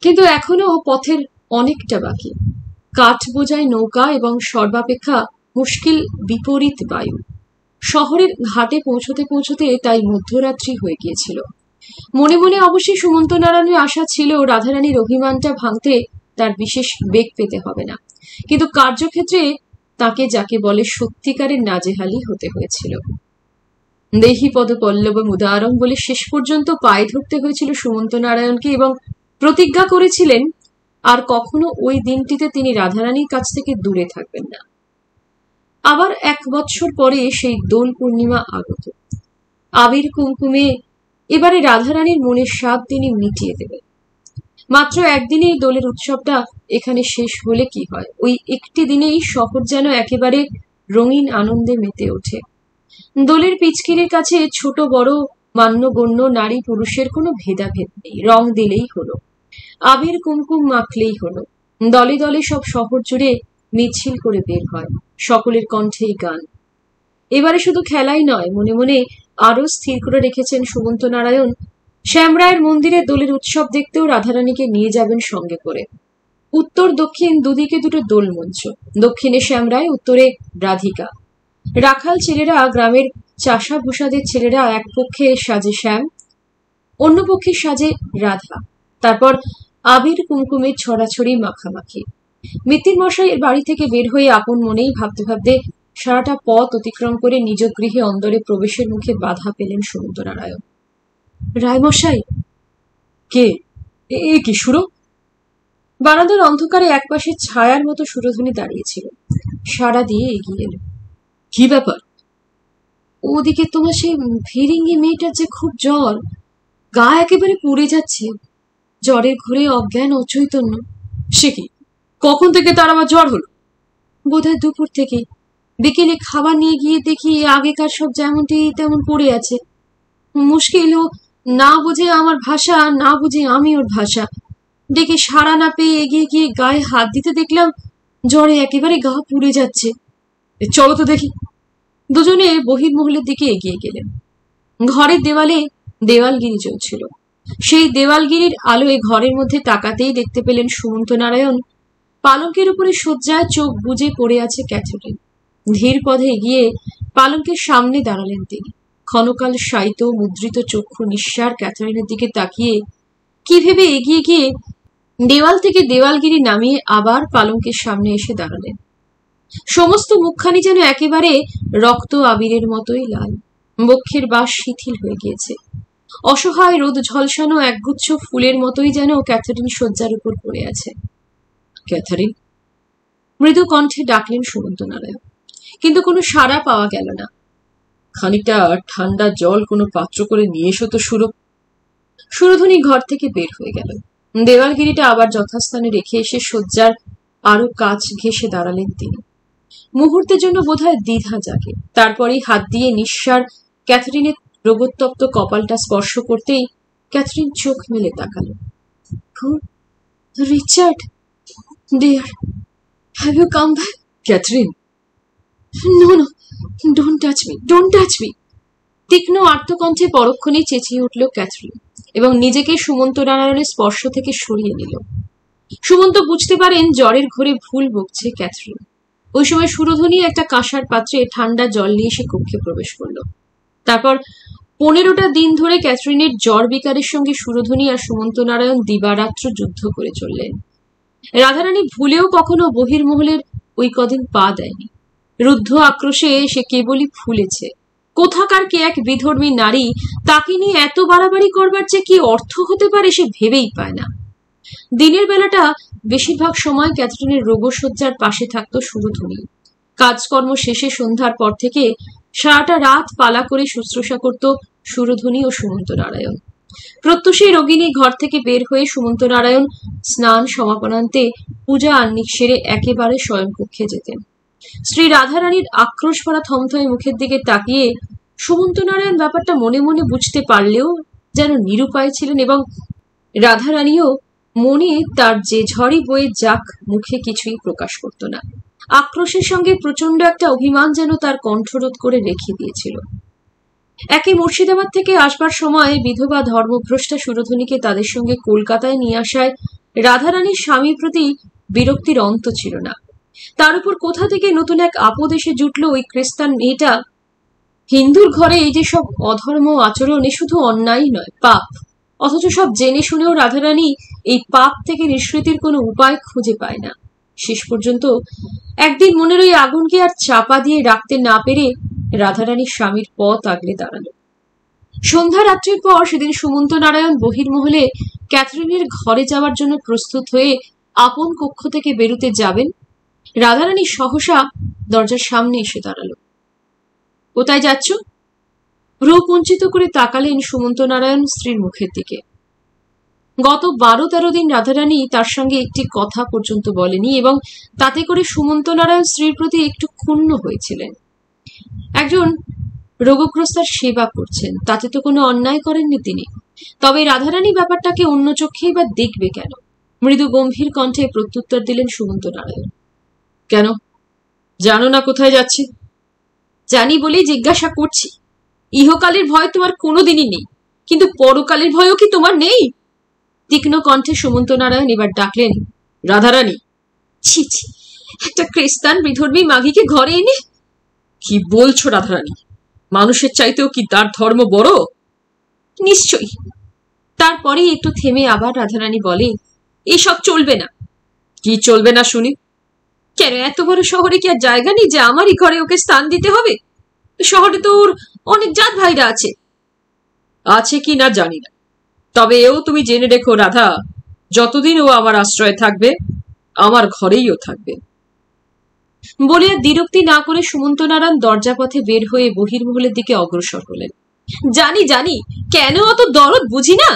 কিন্তু এখনো পথের অনেকটা বাকি। কাঠ বোঝাই নৌকা এবং সর্বাপেক্ষা মুশকিল বিপরীত বায়ু। শহরের ঘাটে পৌঁছতে পৌঁছতে তাই মধ্যরাত্রি হয়ে গিয়েছিল। মনে মনে অবশ্যই সুমন্ত নারায়ণের আশা ছিল রাধারানীর অভিমানটা ভাঙতে তার বিশেষ বেগ পেতে হবে না, কিন্তু কার্যক্ষেত্রে তাকে যাকে বলে সত্যিকারের নাজেহালি হতে হয়েছিল। দেহি পদ পল্লব উদারম বলে শেষ পর্যন্ত পায়ে ধরতে হয়েছিল সুমন্ত নারায়ণকে এবং প্রতিজ্ঞা করেছিলেন আর কখনো ওই দিনটিতে তিনি রাধারানীর কাছ থেকে দূরে থাকবেন না। আবার 1 বৎসর পরে সেই দোল পূর্ণিমা আগত। আবির কুমকুমে এবারে রাধারানীর মনের স্বাদ তিনি মিটিয়ে দেবেন। মাত্র একদিনেই দোলের উৎসবটা এখানে শেষ হলে কি হয়, ওই একটি দিনেই শহর যেন একেবারে রঙিন আনন্দে মেতে ওঠে। দোলের পিচকিরির কাছে ছোট বড় মান্যগণ্য নারী পুরুষের কোনো ভেদাভেদ নেই, রং দিলেই হলো, আবির কুমকুম মাখলেই হলো। দলে দলে সব শহর জুড়ে মিছিল করে বের হয়, সকলের কণ্ঠেই গান। এবারে শুধু খেলাই নয়, মনে মনে আরো স্থির করে রেখেছেন সুমন্ত নারায়ণ, শ্যামরায়ের মন্দিরে দোলের উৎসব দেখতেও রাধারানীকে নিয়ে যাবেন সঙ্গে করে। উত্তর দক্ষিণ দুদিকে দুটো দোল মঞ্চ, দক্ষিণে শ্যামরায়, উত্তরে রাধিকা। রাখাল ছেলেরা, গ্রামের চাষা ভূষাদের ছেলেরা এক পক্ষে সাজে শ্যাম, অন্য পক্ষে সাজে রাধা। তারপর আবির কুমকুমের ছড়াছড়ি মাখামাখি। মিত্তির মশাইয়ের বাড়ি থেকে বের হয়ে আপন মনেই ভাবতে ভাবতে সারাটা পথ অতিক্রম করে নিজ গৃহে অন্দরে প্রবেশের মুখে বাধা পেলেন সুমন্ত নারায়ণ। রায়মশাই! কে? এ কি সুর? বারান্দার অন্ধকারে একপাশে ছায়ার মতো সুরধ্বনি দাঁড়িয়েছিল। সাড়া দিয়ে এগিয়ে এলো। কি ব্যাপার? ওদিকে তোমার সেই ফিরিঙ্গি মেয়েটার যে খুব জ্বর, গা একেবারে পুড়ে যাচ্ছে, জ্বরের ঘুরে অজ্ঞান অচৈতন্য। সে কি? কখন থেকে তার আবার জ্বর হলো? বোধহয় দুপুর থেকে। বিকেলে খাবার নিয়ে গিয়ে দেখি আগেকার সব যেমনটি তেমন পড়ে আছে। মুশকিল, ও না বুঝে আমার ভাষা, না বুঝে আমি ওর ভাষা। ডেকে সাড়া না পেয়ে এগিয়ে গিয়ে গায়ে হাত দিতে দেখলাম জ্বরে একেবারে গা পুড়ে যাচ্ছে। চলো তো দেখি। দুজনে বহির্মহলের দিকে এগিয়ে গেলেন। ঘরের দেওয়ালে দেওয়ালগিরি চলছিল। সেই দেওয়ালগিরির আলোয় ঘরের মধ্যে তাকাতেই দেখতে পেলেন সুমন্ত নারায়ণ পালঙ্কের উপরে শয্যায় চোখ বুজে পড়ে আছে ক্যাথরিন। ধীর পদে এগিয়ে পালঙ্কের সামনে দাঁড়ালেন তিনি। ক্ষণকাল শায়িত মুদ্রিত চক্ষু নিঃসার ক্যাথরিনের দিকে তাকিয়ে কি ভেবে এগিয়ে গিয়ে দেওয়াল থেকে দেওয়ালগিরি নামিয়ে আবার পালঙ্কের সামনে এসে দাঁড়ালেন। সমস্ত মুখখানি যেন একেবারে রক্ত আবিরের মতোই লাল, বক্ষের বাস শিথিল হয়ে গিয়েছে। অসহায় রোদ ঝলসানো একগুচ্ছ ফুলের মতোই যেন ক্যাথরিন শয্যার উপর পড়ে আছে। ক্যাথরিন! মৃদু কণ্ঠে ডাকলেন সুমন্ত নারায়ণ, কিন্তু কোনো সাড়া পাওয়া গেল না। খানিকটা ঠান্ডা জল কোনো পাত্র করে নিয়ে এসো তো সুর। সুরধ্বনি ঘর থেকে বের হয়ে গেল। দেওয়ালগিরিটা আবার যথাস্থানে রেখে এসে শয্যার আরো কাছ ঘেঁষে দাঁড়ালেন তিনি। মুহূর্তের জন্য বোধহয় দ্বিধা জাগে, তারপরেই হাত দিয়ে নিঃসার ক্যাথরিনের রোগোত্তপ্ত কপালটা স্পর্শ করতেই ক্যাথরিন চোখ মেলে তাকালো। Richard dear, have you come back? Catherine, no no, don't touch me, don't touch me. তীক্ষ্ণ আর্তকণ্ঠে পরক্ষণেই চেঁচিয়ে উঠল ক্যাথরিন এবং নিজেকে সুমন্ত নারায়ণের স্পর্শ থেকে সরিয়ে নিল। সুমন্ত বুঝতে পারেন জ্বরের ঘোরে ভুল বকছে ক্যাথরিন। ওই সময় সুরধনী একটা কাঁসার পাত্রে ঠান্ডা জল নিয়ে সে কক্ষে প্রবেশ করল। তারপর 15টা দিন ধরে ক্যাথরিনের জ্বর বিকারের সঙ্গে সুরধনী আর সুমন্ত নারায়ণ দিবারাত্র যুদ্ধ করে চললেন। রাধারানী ভুলেও কখনো বহির্মহলের ওই কদিন পা দেয়নি। রুদ্ধ আক্রোশে সে কেবলই ফুলেছে। কোথাকার কে এক বিধর্মী নারী, তাকে নিয়ে এত বাড়াবাড়ি করবার যে কি অর্থ হতে পারে সে ভেবেই পায় না। দিনের বেলাটা বেশিরভাগ সময় ক্যাথরিনের রোগশয্যার পাশে থাকতো সুরধনী। কাজকর্ম শেষে সন্ধ্যার পর থেকে সারাটা রাত পালা করে শুশ্রূষা করত সুরধনী ও সুমন্ত নারায়ণ। প্রত্যুষে রোগিণী ঘর থেকে বের হয়ে সুমন্ত নারায়ণ স্নান সমাপনান্তে পূজা আহ্নিক সেরে একেবারে শয়নকক্ষে যেতেন। শ্রী রাধারানীর আক্রোশ ভরা থমথমে মুখের দিকে তাকিয়ে সুমন্ত নারায়ণ ব্যাপারটা মনে মনে বুঝতে পারলেও যেন নিরুপায় ছিলেন, এবং রাধারানীও মনে তার যে ঝড়ই বয়ে যাক মুখে কিছুই প্রকাশ করত না। আক্রোশের সঙ্গে প্রচন্ড একটা অভিমান যেন তার কণ্ঠরোধ করে রেখে দিয়েছিল। একে মুর্শিদাবাদ থেকে আসবার সময় বিধবা ধর্মভ্রষ্টা সুরধনীকে তাদের সঙ্গে কলকাতায় নিয়ে আসায় রাধারানীর স্বামীর প্রতি বিরক্তির অন্ত ছিল না। তার উপর কোথা থেকে নতুন এক আপদ এসে জুটল ওই খ্রিস্টান মেয়েটা। হিন্দুর ঘরে এই যে সব অধর্ম আচরণ, এ শুধু অন্যায় নয়, পাপ। অথচ সব জেনে শুনেও রাধারানী এই পাপ থেকে নিষ্কৃতির কোনো উপায় খুঁজে পায় না। শেষ পর্যন্ত একদিন মনের ওই আগুনকে আর চাপা দিয়ে রাখতে না পেরে রাধারানীর স্বামীর পথ আগলে দাঁড়ালো। সন্ধ্যা রাত্রির পর সেদিন সুমন্ত নারায়ণ বহির্মহলে ক্যাথরিনের ঘরে যাওয়ার জন্য প্রস্তুত হয়ে আপন কক্ষ থেকে বেরুতে যাবেন। রাধারানী সহসা দরজার সামনে এসে দাঁড়ালো। কোথায় যাচ্ছ? ভ্রু কুঞ্চিত করে তাকালেন সুমন্ত নারায়ণ স্ত্রীর মুখের দিকে। গত 12-13 দিন রাধারানী তার সঙ্গে একটি কথা পর্যন্ত বলেনি, এবং তাতে করে সুমন্ত নারায়ণ স্ত্রীর প্রতি একটু ক্ষুণ্ণ হয়েছিলেন। একজন রোগগ্রস্তার সেবা করছেন, তাতে তো কোনো অন্যায় করেননি তিনি। তবে রাধারানী ব্যাপারটাকে অন্য চোখেই বা দেখবে কেন? মৃদু গম্ভীর কণ্ঠে প্রত্যুত্তর দিলেন সুমন্ত নারায়ণ। কেন, জানো না কোথায় যাচ্ছি? জানি বলেই জিজ্ঞাসা করছি। ইহকালের ভয় তোমার কোনোদিনই নেই, কিন্তু পরকালের ভয়ও কি তোমার নেই? তীক্ষ্ণ কণ্ঠে সুমন্ত নারায়ণ এবার ডাকলেন, রাধারানী। ছি ছি, একটা খ্রিস্টান বিধর্মী মাগিকে ঘরে এনে। কি বলছো রাধারানী? মানুষের চাইতেও কি তার ধর্ম বড়? নিশ্চয়ই। তারপরে একটু থেমে আবার রাধারানী বলে, এসব চলবে না। কি চলবে না শুনি? কেন, এত বড় শহরে কি আর জায়গা নেই যে আমারই ঘরে ওকে স্থান দিতে হবে? শহরে তো ওর অনেক জাত ভাইরা আছে। আছে কি না জানি না, তবে এও তুমি জেনে রেখো রাধা, যতদিন ও আমার আশ্রয়ে থাকবে আমার ঘরেই ও থাকবে। বলে আর দ্বিরুক্তি না করে সুমন্ত নারায়ণ দরজাপথে বের হয়ে বহির্মহলের দিকে অগ্রসর হলেন। জানি জানি, কেন অত দরদ বুঝি না।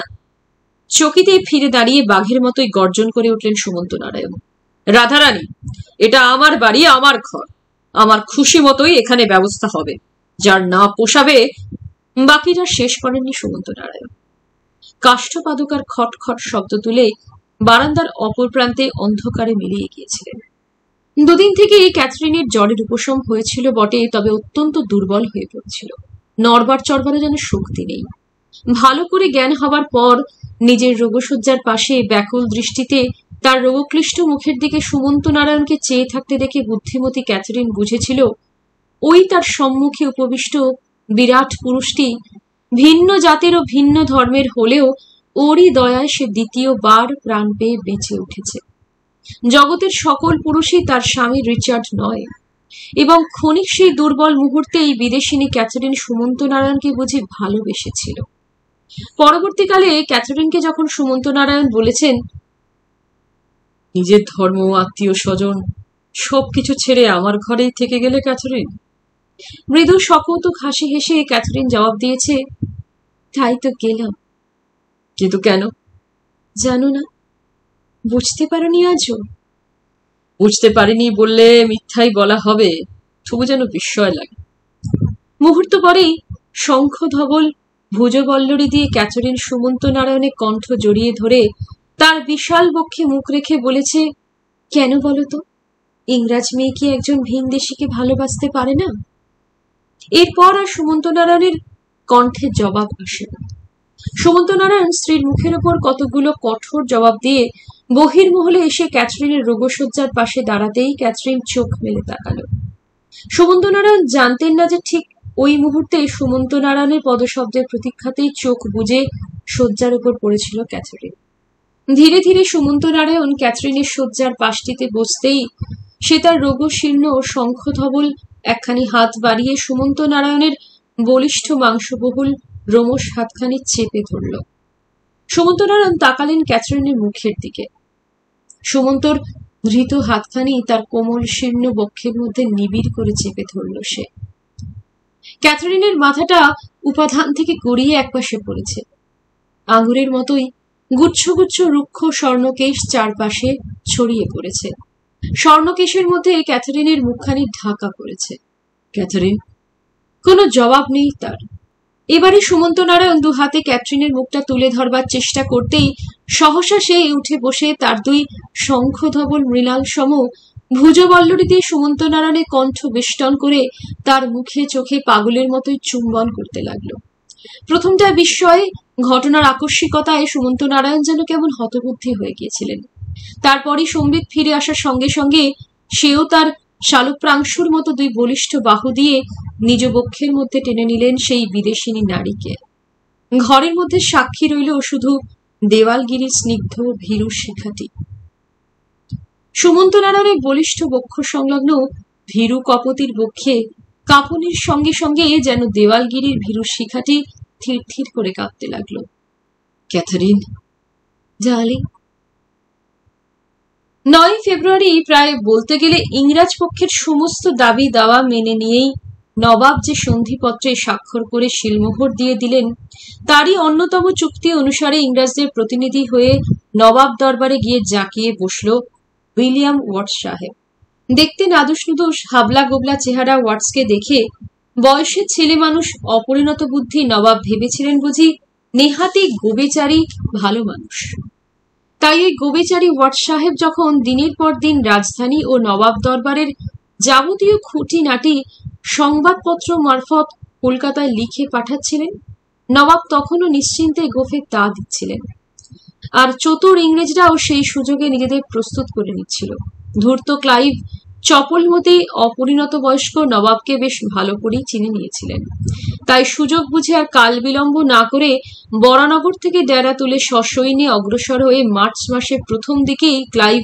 চকিতে ফিরে দাঁড়িয়ে বাঘের মতোই গর্জন করে উঠলেন সুমন্ত নারায়ণ। রাধারানী, এটা আমার বাড়ি, আমার ঘর, আমার খুশি মতোই এখানে ব্যবস্থা হবে। যার না পোষাবে। বাকিটা শেষ করেননি সুমন্ত নারায়ণ। কাষ্ঠপাদুকার খট খট শব্দ তুলে বারান্দার অপর প্রান্তে অন্ধকারে মিলিয়ে গিয়েছিলেন। দুদিন থেকে ক্যাথরিনের জ্বরের উপশম হয়েছিল বটে, তবে অত্যন্ত দুর্বল হয়ে পড়েছিল। নড়বার চড়বারও যেন শক্তি নেই। ভালো করে জ্ঞান হবার পর নিজের রোগশয্যার পাশে ব্যাকুল দৃষ্টিতে তার রোগক্লিষ্ট মুখের দিকে সুমন্ত নারায়ণকে চেয়ে থাকতে দেখে বুদ্ধিমতী ক্যাথরিন বুঝেছিল ওই তার সম্মুখে উপবিষ্ট বিরাট পুরুষটি ভিন্ন জাতের ও ভিন্ন ধর্মের হলেও ওরই দয়ায় সে দ্বিতীয়বার প্রাণ পেয়ে বেঁচে উঠেছে। জগতের সকল পুরুষই তার স্বামী রিচার্ড নয়, এবং ক্ষণিক সেই দুর্বল মুহূর্তে এই বিদেশিনী ক্যাথরিন সুমন্ত নারায়ণকে বুঝি ভালোবেসেছিল। পরবর্তীকালে ক্যাথরিনকে যখন সুমন্ত নারায়ণ বলেছেন, নিজের ধর্ম, আত্মীয় স্বজন সবকিছু ছেড়ে আমার ঘরেই থেকে গেলে ক্যাথরিন? মৃদু সকৌতুক হাসি হেসে ক্যাথরিন জবাব দিয়েছে, তাই তো গেলাম। কিন্তু কেন? জানো না? বুঝতে পারোনি আজও? বুঝতে পারিনি বললে মিথ্যাই বলা হবে, তবু যেন বিস্ময় লাগে। মুহূর্ত পরেই শঙ্খ ধবল ভুজবল্লরী দিয়ে ক্যাথরিন সুমন্ত নারায়ণের কণ্ঠ জড়িয়ে ধরে তার বিশাল বক্ষে মুখ রেখে বলেছে, কেন বলতো, ইংরাজ মেয়ে কি একজন ভিনদেশীকে ভালোবাসতে পারে না? এরপর আর সুমন্ত নারায়ণের কণ্ঠে জবাব আসে না। সুমন্ত নারায়ণ স্ত্রীর মুখের ওপর কতগুলো কঠোর জবাব দিয়ে বহির্মহলে এসে ক্যাথরিনের রোগশয্যার পাশে দাঁড়াতেই ক্যাথরিন চোখ মেলে তাকালো। সুমন্ত নারায়ণ জানতেন না যে ঠিক ওই মুহূর্তে সুমন্ত নারায়ণের পদশব্দের প্রতীক্ষাতেই চোখ বুজে শয্যার উপর পড়েছিল ক্যাথরিন। ধীরে ধীরে সুমন্ত নারায়ণ ক্যাথরিনের শয্যার পাশটিতে বসতেই সে তার রোগশীর্ণ ও শঙ্খধবল একখানি হাত বাড়িয়ে সুমন্ত নারায়ণের বলিষ্ঠ মাংসবহুল রোমশ হাতখানি চেপে ধরল। সুমন্ত নারায়ণ তাকালেন ক্যাথরিনের মুখের দিকে। সুমন্তর ধৃত হাতখানি তার কোমল শীর্ণ বক্ষের মধ্যে নিবিড় করে চেপে ধরল সে। ক্যাথরিনের মাথাটা উপাধান থেকে গড়িয়ে একপাশে পড়েছে। আঙুরের মতোই গুচ্ছ গুচ্ছ রুক্ষ স্বর্ণকেশ চারপাশে ছড়িয়ে পড়েছে। স্বর্ণকেশের মধ্যে ক্যাথরিনের মুখখানি ঢাকা পড়েছে। ক্যাথরিন, কোনো জবাব নেই তার। এবারে সুমন্ত নারায়ণ দু হাতে ক্যাথরিনের মুখটা তুলে ধরবার চেষ্টা করতেই সহসা সে উঠে বসে তার দুই শঙ্খধবল মৃণাল সম ভুজবল্লরী দিয়ে সুমন্ত নারায়ণের কণ্ঠ বেষ্টন করে তার মুখে চোখে পাগলের মতোই চুম্বন করতে লাগলো। প্রথমটা বিস্ময়ে, ঘটনার আকস্মিকতায় সুমন্ত নারায়ণ যেন কেমন হতবুদ্ধি হয়ে গিয়েছিলেন। তারপরই সম্বিত ফিরে আসার সঙ্গে সঙ্গে সেও তার শালুপ্রাংশুর মতো দুই বলিষ্ঠ বাহু দিয়ে নিজ বক্ষের মধ্যে টেনে নিলেন সেই বিদেশিনী নারীকে। ঘরের মধ্যে সাক্ষী রইল শুধু দেওয়ালগিরির স্নিগ্ধ ভীরু শিখাটি। সুমন্ত নারায়ণের বলিষ্ঠ বক্ষ সংলগ্ন ভীরু কপতির বক্ষে কাঁপনের সঙ্গে সঙ্গে যেন দেওয়ালগিরির ভীরু শিখাটি থির থির করে কাঁপতে লাগলো। Catherine darling. 9 ফেব্রুয়ারি প্রায় বলতে গেলে ইংরাজ পক্ষের সমস্ত দাবি দাওয়া মেনে নিয়েই নবাব যে সন্ধিপত্রে স্বাক্ষর করে শিলমোহর দিয়ে দিলেন, তারই অন্যতম চুক্তি অনুসারে ইংরাজদের প্রতিনিধি হয়ে নবাব দরবারে গিয়ে জাঁকিয়ে বসল উইলিয়াম ওয়াটস সাহেব। দেখতে নাদুস নুদুস হাবলা গোবলা চেহারা ওয়াটসকে দেখে বয়সের ছেলে মানুষ অপরিণত বুদ্ধি নবাব ভেবেছিলেন বুঝি নেহাতি গোবেচারী ভালো মানুষ। তাই এই গোবেচারী ওয়াটস সাহেব যখন দিনের পর দিন রাজধানী ও নবাব দরবারের যাবতীয় খুঁটিনাটি সংবাদপত্র মারফত কলকাতায় লিখে পাঠাচ্ছিলেন, নবাব তখনও নিশ্চিন্তে গোফে তা দিচ্ছিলেন। আর চতুর ইংরেজরাও সেই সুযোগে নিজেদের প্রস্তুত করে নিচ্ছিল। ধূর্ত ক্লাইভ চপলমতি অপরিণত বয়স্ক নবাবকে বেশ ভালো করেই চিনে নিয়েছিলেন। তাই সুযোগ বুঝে আর কাল বিলম্ব না করে বরানগর থেকে ডেরা তুলে সসৈন্যে অগ্রসর হয়ে মার্চ মাসের প্রথম দিকেই ক্লাইভ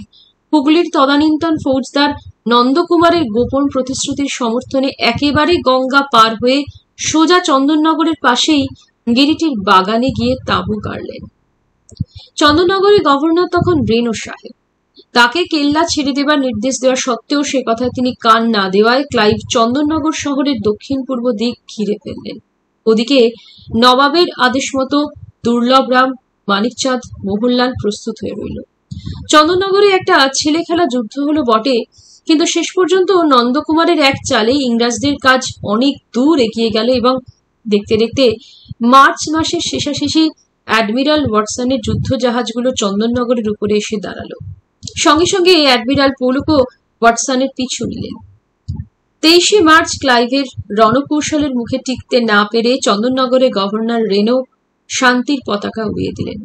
হুগলির তদানীন্তন ফৌজদার নন্দকুমারের গোপন প্রতিশ্রুতির সমর্থনে একেবারে গঙ্গা পার হয়ে সোজা চন্দননগরের পাশেই গিরিটির বাগানে গিয়ে তাঁবু গাড়লেন। চন্দননগরের গভর্নর তখন রেনো সাহেব। তাকে কেল্লা ছেড়ে দেবার নির্দেশ দেওয়া সত্ত্বেও সে কথা তিনি কান না দেওয়ায় ক্লাইভ চন্দননগর শহরের দক্ষিণ পূর্ব দিক ঘিরে ফেললেন। ওদিকে নবাবের আদেশ মতো দুর্লভরাম, মানিকচাঁদ, মোহনলাল প্রস্তুত হয়ে রইল। চন্দননগরে একটা ছেলে খেলা যুদ্ধ হলো বটে, কিন্তু শেষ পর্যন্ত নন্দকুমারের এক চালে ইংরাজদের কাজ অনেক দূর এগিয়ে গেল এবং দেখতে দেখতে মার্চ মাসের শেষাশেষি অ্যাডমিরাল ওয়াটসনের যুদ্ধ জাহাজগুলো চন্দননগরের উপরে এসে দাঁড়ালো। সঙ্গে সঙ্গে অ্যাডমিরাল পোলকও ওয়াটসনের পিছু নিলেন। 23 মার্চ ক্লাইভের রণকৌশলের মুখে টিকতে না পেরে চন্দননগরে গভর্নর রেনো শান্তির পতাকা উড়িয়ে দিলেন।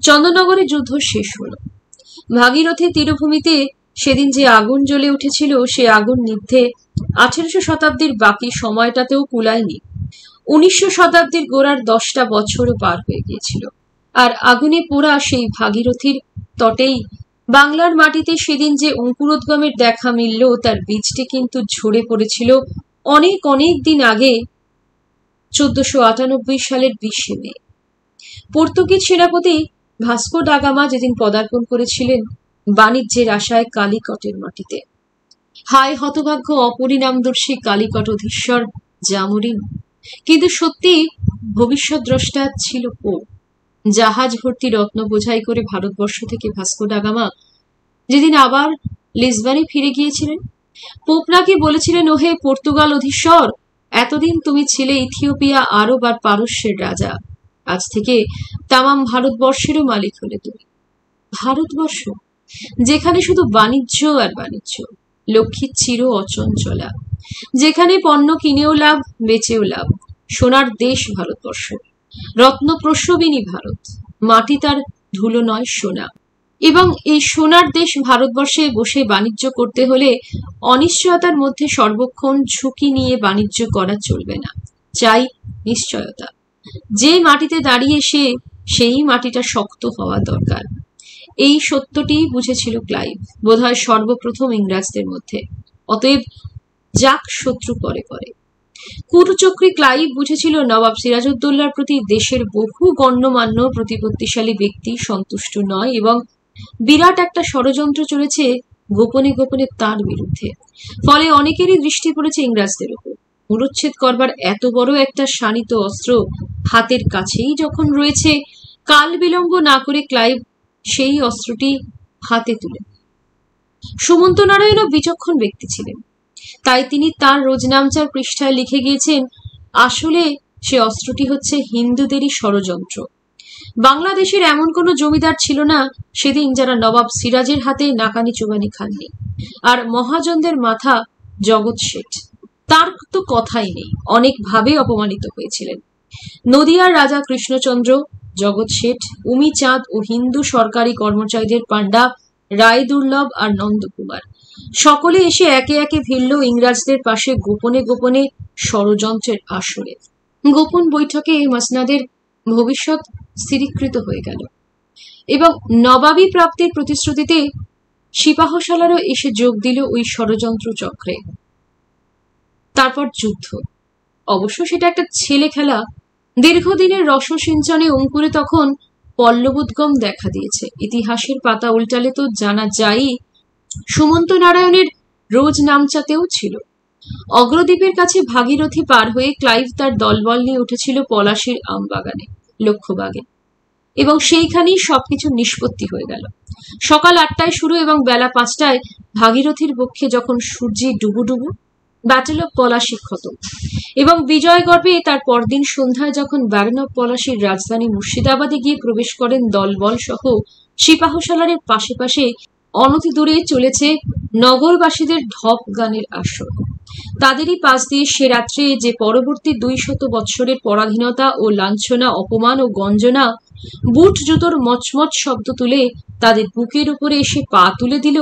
চন্দননগরে যুদ্ধ শেষ হল। ভাগীরথী তীরভূমিতে সেদিন যে আগুন জ্বলে উঠেছিল সে আগুন নিভতে 18শো শতাব্দীর বাকি সময়টাতেও কুলায়নি। 19শো শতাব্দীর গোড়ার 10টা বছরও পার হয়ে গিয়েছিল। আর আগুনে পোড়া সেই ভাগীরথীর তটেই বাংলার মাটিতে সেদিন যে অঙ্কুরোদ্গমের দেখা মিলল তার বীজটি কিন্তু ঝরে পড়েছিল অনেক অনেক দিন আগে, 1498 সালের 20 মে। পর্তুগিজ সেনাপতি ভাস্কো ডা গামা যেদিন পদার্পণ করেছিলেন বাণিজ্যের আশায় কালিকটের মাটিতে। হায় হতভাগ্য অপরিণামদর্শী কালিকট অধীশ্বর জামরিন! কিন্তু সত্যি ভবিষ্যৎ দ্রষ্টা ছিল পোপ। জাহাজ ভর্তি রত্ন বোঝাই করে ভারতবর্ষ থেকে ভাস্কো ডা গামা যেদিন আবার লিসবনে ফিরে গিয়েছিলেন, পোপ নাকি বলেছিলেন, ওহে পর্তুগাল অধীশ্বর, এতদিন তুমি ছিলে ইথিওপিয়া, আরব আর পারস্যের রাজা। আজ থেকে তামাম ভারতবর্ষেরও মালিক হলে তুমি। ভারতবর্ষ যেখানে শুধু বাণিজ্য আর বাণিজ্য, লক্ষ্মীর চির অচঞ্চলা, যেখানে পণ্য কিনেও লাভ, বেচেও লাভ। সোনার দেশ ভারতবর্ষ, রত্ন প্রসবিনী ভারত, মাটি তার ধুলো নয় সোনা। এবং এই সোনার দেশ ভারতবর্ষে বসে বাণিজ্য করতে হলে অনিশ্চয়তার মধ্যে সর্বক্ষণ ঝুঁকি নিয়ে বাণিজ্য করা চলবে না, চাই নিশ্চয়তা। যে মাটিতে দাঁড়িয়ে সেই মাটিটা শক্ত হওয়া দরকার। এই সত্যটি বুঝেছিল ক্লাইভ, বোধহয় সর্বপ্রথম ইংরেজদের মধ্যে। অতএব যাক শত্রু পরে পরে। কুরুচক্রী ক্লাইভ বুঝেছিল নবাব সিরাজউদ্দৌলার প্রতি দেশের বহু গণ্যমান্য প্রতিপত্তিশালী ব্যক্তি সন্তুষ্ট নয় এবং বিরাট একটা ষড়যন্ত্র চলেছে গোপনে গোপনে তার বিরুদ্ধে। ফলে অনেকেরই দৃষ্টি পড়েছে ইংরেজদের উপর। মূলচ্ছেদ করবার এত বড় একটা শানিত অস্ত্র হাতের কাছেই যখন রয়েছে, কাল বিলম্ব না করে ক্লাইভ সেই অস্ত্রটি হাতে তুলে। সুমন্ত নারায়ণও বিচক্ষণ ব্যক্তি ছিলেন, তাই তিনি তার রোজনামচার পৃষ্ঠায় লিখে গিয়েছেন, আসলে সে অস্ত্রটি হচ্ছে হিন্দুদেরই ষড়যন্ত্র। বাংলাদেশের এমন কোনো জমিদার ছিল না সেদিন যারা নবাব সিরাজের হাতে নাকানি চুবানি খাননি। আর মহাজনদের মাথা জগৎ শেঠ, তার তো কথাই নেই, অনেকভাবে অপমানিত হয়েছিলেন। নদিয়ার রাজা কৃষ্ণচন্দ্র, জগৎ শেঠ, উমিচাঁদ ও হিন্দু সরকারি কর্মচারীদের পাণ্ডা রায় দুর্লভ আর নন্দকুমার সকলে এসে একে একে ভিড়ল ইংরেজদের পাশে গোপনে গোপনে ষড়যন্ত্রের আসরে। গোপন বৈঠকে মাসনাদের ভবিষ্যৎ স্থিরীকৃত হয়ে গেল এবং নবাবী প্রাপ্তির প্রতিশ্রুতিতে সিপাহসালারও এসে যোগ দিল ওই ষড়যন্ত্র চক্রে। তারপর যুদ্ধ। অবশ্য সেটা একটা ছেলে খেলা। দীর্ঘদিনের রসসিঞ্চনে অঙ্কুরে তখন পল্লবোদ্গম দেখা দিয়েছে। ইতিহাসের পাতা উল্টালে তো জানা যায়ই, সুমন্ত নারায়ণের রোজ নামচাতেও ছিল। অগ্রদ্বীপের কাছে ভাগীরথী পার হয়ে ক্লাইভ তার দলবল নিয়ে উঠেছিল পলাশীর আমবাগানে, লক্ষ্যবাগে, এবং সেইখানেই সবকিছু নিষ্পত্তি হয়ে গেল। সকাল 8টায় শুরু এবং বেলা 5টায় ভাগীরথীর বক্ষে যখন সূর্যে ডুবুডুবু, ব্যাটেল অফ পলাশী খতম। এবং বিজয় গর্বে তার পরদিন সন্ধ্যায় যখন ব্যারন অফ পলাশীর রাজধানী মুর্শিদাবাদে গিয়ে প্রবেশ করেন দলবল সহ, সিপাহসালারের পাশে পাশে অনতি দূরে চলেছে নগরবাসীদের ঢপ গানের আসর। তাদেরই পাশ দিয়ে সে রাত্রে যে পরবর্তী 200 বৎসরের পরাধীনতা ও লাঞ্ছনা, অপমান ও গঞ্জনা বুট জুতোর মচমচ শব্দ তুলে তাদের বুকের উপরে এসে পা তুলে দিল,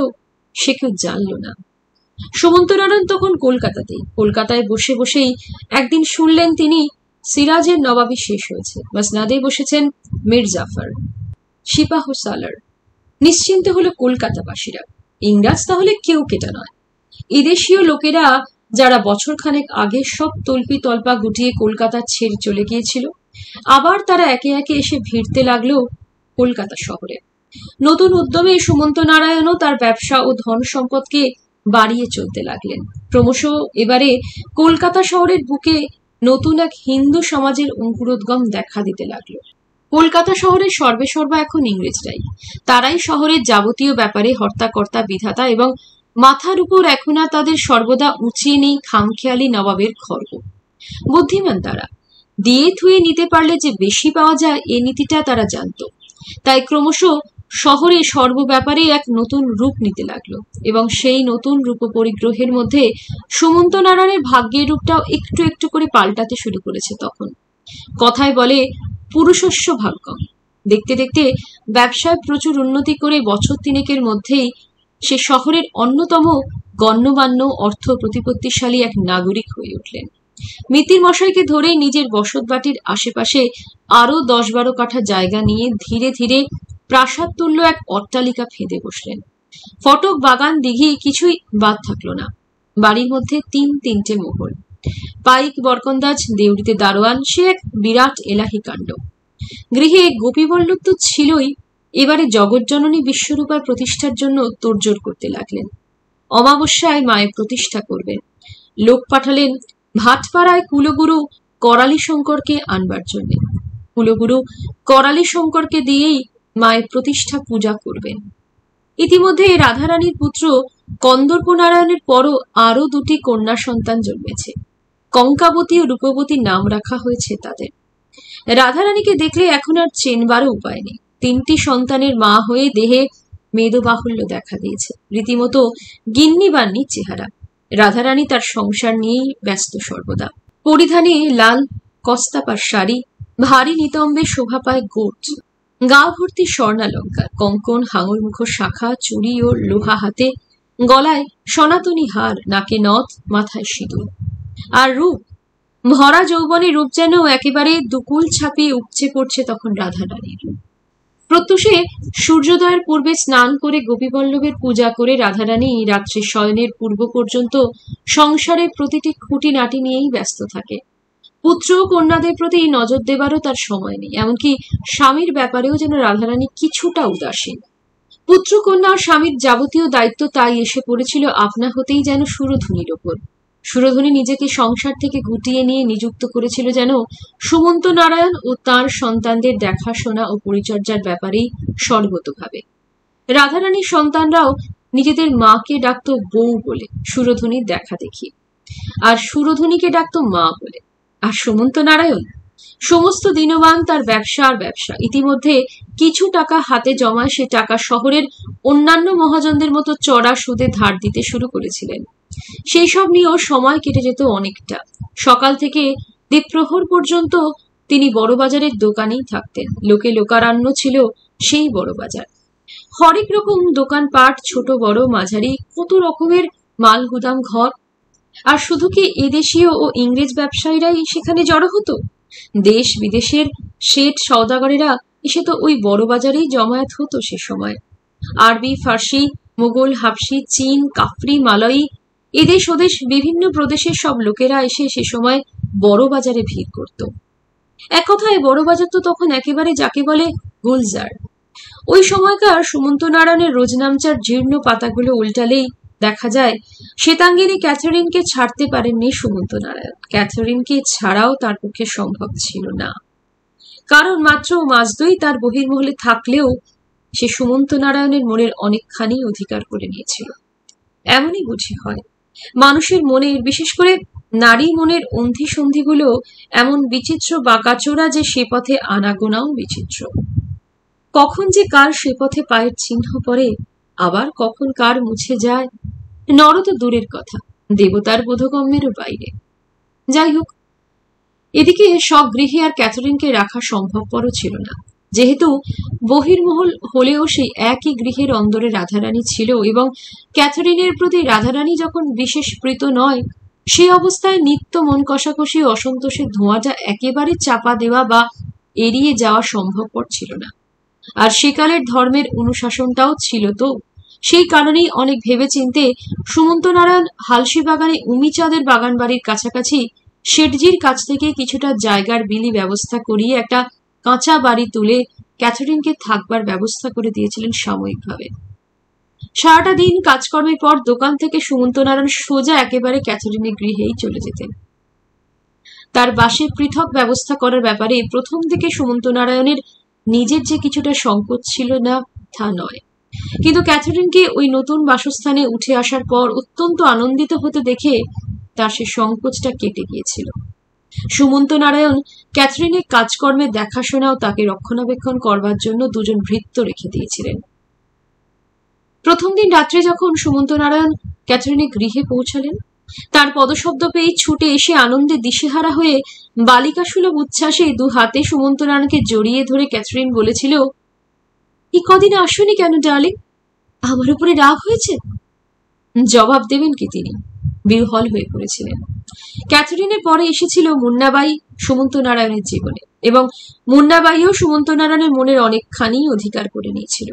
সে কেউ জানল না। সুমন্ত নারায়ণ তখন কলকাতায় বসে বসেই একদিন শুনলেন তিনি সিরাজের নবাবী শেষ হয়েছে, মাসনাদে বসেছেন মীর জাফর। সিপাহসালার নিশ্চিন্ত হলো কলকাতাবাসীরা, ইংরাজ তাহলে কেউ কেটা নয়। এদেশীয় লোকেরা যারা বছরখানেক আগে সব তল্পি তল্পা গুটিয়ে কলকাতা ছেড়ে চলে গিয়েছিল, আবার তারা একে একে এসে ভিড়তে লাগলো কলকাতা শহরে। নতুন উদ্যমে সুমন্ত নারায়ণও তার ব্যবসা ও ধন সম্পদকে বাড়িয়ে চলতে লাগলেন। ক্রমশ এবারে কলকাতা শহরের বুকে নতুন এক হিন্দু সমাজের অঙ্কুরোদ্গম দেখা দিতে লাগলো। কলকাতা শহরের সর্বে সর্বা এখন ইংরেজরাই। তারাই শহরের যাবতীয় ব্যাপারে হর্তাকর্তা, বিধাতা এবং মাথার উপর এখন আর তাদের সর্বদা উঁচিয়ে নেই খামখেয়ালি নবাবের খড়গ। বুদ্ধিমান তারা, দিয়ে থুয়ে নিতে পারলে যে বেশি পাওয়া যায় এ নীতিটা তারা জানত। তাই ক্রমশ শহরে সর্বব্যাপারে এক নতুন রূপ নিতে লাগলো এবং সেই নতুন রূপ পরিগ্রহের মধ্যে সুমন্ত নারায়ণের ভাগ্যের রূপটাও একটু একটু করে পাল্টাতে শুরু করেছে। তখন কথায় বলে পুরুষস্য ভাগ্যম। দেখতে দেখতে ব্যবসায় প্রচুর উন্নতি করে বছর তিনেকের মধ্যেই সে শহরের অন্যতম গণ্যমান্য অর্থ প্রতিপত্তিশালী এক নাগরিক হয়ে উঠলেন। মিতির মশাইকে ধরেই নিজের বসতবাটির আশেপাশে আরো 10-12 কাঠা জায়গা নিয়ে ধীরে ধীরে প্রাসাদ তুল্য এক অট্টালিকা ফেঁদে বসলেন। ফটক, বাগান, দিঘি কিছুই বাদ থাকলো না। বাড়ির মধ্যে 3-3টে মোহর, পাইক, বরকন্দাজ, দেউড়িতে দারোয়ান, সে এক বিরাট এলাহি কাণ্ড। গৃহে গোপীবল্লভ তো ছিলই, এবারে জগজ্জননী বিশ্বরূপার প্রতিষ্ঠার জন্য তোড়জোড় করতে লাগলেন। অমাবস্যায় মায়ের প্রতিষ্ঠা করবেন। লোক পাঠালেন ভাটপাড়ায় কুলগুরু করালি শঙ্করকে আনবার জন্য। কুলগুরু করালি শঙ্করকে দিয়েই মায়ের প্রতিষ্ঠা পূজা করবেন। ইতিমধ্যে রাধারানীর পুত্র কন্দর্প নারায়ণের পরও আরো 2টি কন্যা সন্তান জন্মেছে। কঙ্কাবতী ও রূপবতী নাম রাখা হয়েছে তাদের। রাধারানীকে দেখলে এখন আর চেনবারও উপায় নেই। 3টি সন্তানের মা হয়ে দেহে মেদবাহুল্য দেখা দিয়েছে, রীতিমতো গিন্নি বান্নির চেহারা। রাধারানী তার সংসার নিয়েই ব্যস্ত সর্বদা। পরিধানে লাল কস্তাপার শাড়ি, ভারী নিতম্বে শোভা পায় গোট, গা ভর্তি স্বর্ণালঙ্কার, কঙ্কন, হাঙর মুখো শাখা, চুড়ি ও লোহা হাতে, গলায় সনাতনী হার, নাকে নথ, মাথায় সিঁদুর। আর রূপ, ভরা যৌবনে রূপ যেন একেবারে দুকুল ছাপিয়ে উপচে পড়ছে তখন রাধারানীর। প্রত্যুষে সূর্যোদয়ের পূর্বে স্নান করে গোপীবল্লভের পূজা করে রাধারানী রাত্রে শয়নের পূর্ব পর্যন্ত সংসারের প্রতিটি খুঁটিনাটি নিয়েই ব্যস্ত থাকে। পুত্র ও কন্যাদের প্রতি নজর দেবারও তার সময় নেই। এমনকি স্বামীর ব্যাপারেও যেন রাধারানী কিছুটা উদাসীন। পুত্র কন্যা ও স্বামীর যাবতীয় দায়িত্ব তাই এসে পড়েছিল আপনা হতেই যেন সুরধুনির ওপর। সুরধুনি নিজেকে সংসার থেকে গুটিয়ে নিয়ে নিযুক্ত করেছিল যেন সুমন্ত নারায়ণ ও তাঁর সন্তানদের দেখাশোনা ও পরিচর্যার ব্যাপারেই সর্বতোভাবে। রাধারানীর সন্তানরাও নিজেদের মাকে ডাকত বউ বলে সুরধুনির দেখা দেখি, আর সুরধুনিকে ডাকত মা বলে। আর সুমন্ত নারায়ণ সমস্ত দিনবান তার ব্যবসা আর ব্যবসা। ইতিমধ্যে কিছু টাকা হাতে জমায় সে টাকা শহরের অন্যান্য মহাজনদের মতো চড়া সুদে ধার দিতে শুরু করেছিলেন। সেই সব নিয়েও সময় কেটে যেত অনেকটা। সকাল থেকে দ্বীপ্রহর পর্যন্ত তিনি বড়বাজারের দোকানেই থাকতেন। লোকে লোকারণ্য ছিল সেই বড় বাজার। হরেক রকম দোকানপাট, ছোট বড় মাঝারি, কত রকমের মাল গুদাম ঘর। আর শুধু কি এদেশীয় ও ইংরেজ ব্যবসায়ীরাই সেখানে জড়ো হতো? দেশ বিদেশের শেঠ সওদাগরেরা এসে তো ওই বড় বাজারেই জমায়েত হতো সে সময়। আরবি, ফার্সি, মোগল, হাবশি, চীন, কাফরি, মালয়ী, এদেশ ওদেশ বিভিন্ন প্রদেশের সব লোকেরা এসে সে সময় বড় বাজারে ভিড় করত। এক কথায় বড় বাজার তো তখন একেবারে যাকে বলে গুলজার। ওই সময়কার সুমন্ত নারায়ণের রোজনামচার জীর্ণ পাতাগুলো উল্টালেই দেখা যায় শ্বেতাঙ্গিনী ক্যাথরিনকে ছাড়তে পারেননি সুমন্ত নারায়ণ। ক্যাথরিনকে ছাড়াও তার পক্ষে সম্ভব ছিল না, কারণ মাত্র মাসদুই তার বহির্মহলে থাকলেও সে সুমন্ত নারায়ণের মনের অনেকখানি অধিকার করে নিয়েছিল। এমনই বুঝি হয় মানুষের মনের, বিশেষ করে নারী মনের অন্ধি সন্ধিগুলো এমন বিচিত্র বাঁকাচোরা যে সে পথে আনাগোনাও বিচিত্র। কখন যে কার সে পথে পায়ের চিহ্ন পড়ে, আবার কখন কার মুছে যায়, নর তো দূরের কথা, দেবতার বোধগম্যেরও বাইরে। যাই হোক, এদিকে স্বগৃহে আর ক্যাথরিনকে রাখা সম্ভবপরও ছিল না। যেহেতু বহির্মহল হলেও সেই একই গৃহের অন্দরে রাধারানী ছিল এবং ক্যাথরিনের প্রতি রাধারানী যখন বিশেষ প্রীত নয়, সে অবস্থায় নিত্য মন কষাকষি ও অসন্তোষের ধোঁয়াটা একেবারে চাপা দেওয়া বা এড়িয়ে যাওয়া সম্ভবপর ছিল না। আর সেকালের ধর্মের অনুশাসনটাও ছিল তো। সেই কারণেই অনেক ভেবে চিনতে সুমন্ত নারায়ণ হালসি বাগানে উমিচাঁদের বাগান বাড়ির কাছাকাছি শেঠজির কাছ থেকে কিছুটা জায়গার বিলি ব্যবস্থা করিয়ে একটা কাঁচা বাড়ি তুলে ক্যাথরিনকে থাকবার ব্যবস্থা করে দিয়েছিলেন সাময়িকভাবে। সারাটা দিন কাজকর্মের পর দোকান থেকে সুমন্ত নারায়ণ সোজা একেবারে ক্যাথরিনের গৃহেই চলে যেতেন। তার বাসে পৃথক ব্যবস্থা করার ব্যাপারে প্রথম থেকে সুমন্ত নারায়ণের নিজের যে কিছুটা সংকোচ ছিল না তা নয়, কিন্তু ক্যাথরিনকে ওই নতুন বাসস্থানে উঠে আসার পর অত্যন্ত আনন্দিত হতে দেখে তার সে সংকোচটা কেটে গিয়েছিল। সুমন্ত নারায়ণ ক্যাথরিনের কাজকর্মের দেখাশোনা ও তাকে রক্ষণাবেক্ষণ করবার জন্য দুজন ভৃত্য রেখে দিয়েছিলেন। প্রথম দিন রাত্রে যখন সুমন্ত নারায়ণ ক্যাথরিনের গৃহে পৌঁছালেন, তার পদশব্দ পেয়ে ছুটে এসে আনন্দে দিশেহারা হয়ে বালিকাসুলভ উচ্ছ্বাসে দু হাতে সুমন্ত নারায়ণকে জড়িয়ে ধরে ক্যাথরিন বলেছিল, এই কদিন আসুনি কেন ডার্লিং? আমার উপরে রাগ হয়েছে? জবাব দেবেন কি তিনি? বিহ্বল হয়ে পড়েছিলেন। ক্যাথরিনের পরে এসেছিল মুন্নাবাই সুমন্ত নারায়ণের জীবনে, এবং মুন্নাবাইও সুমন্ত নারায়ণের মনের অনেকখানি অধিকার করে নিয়েছিল।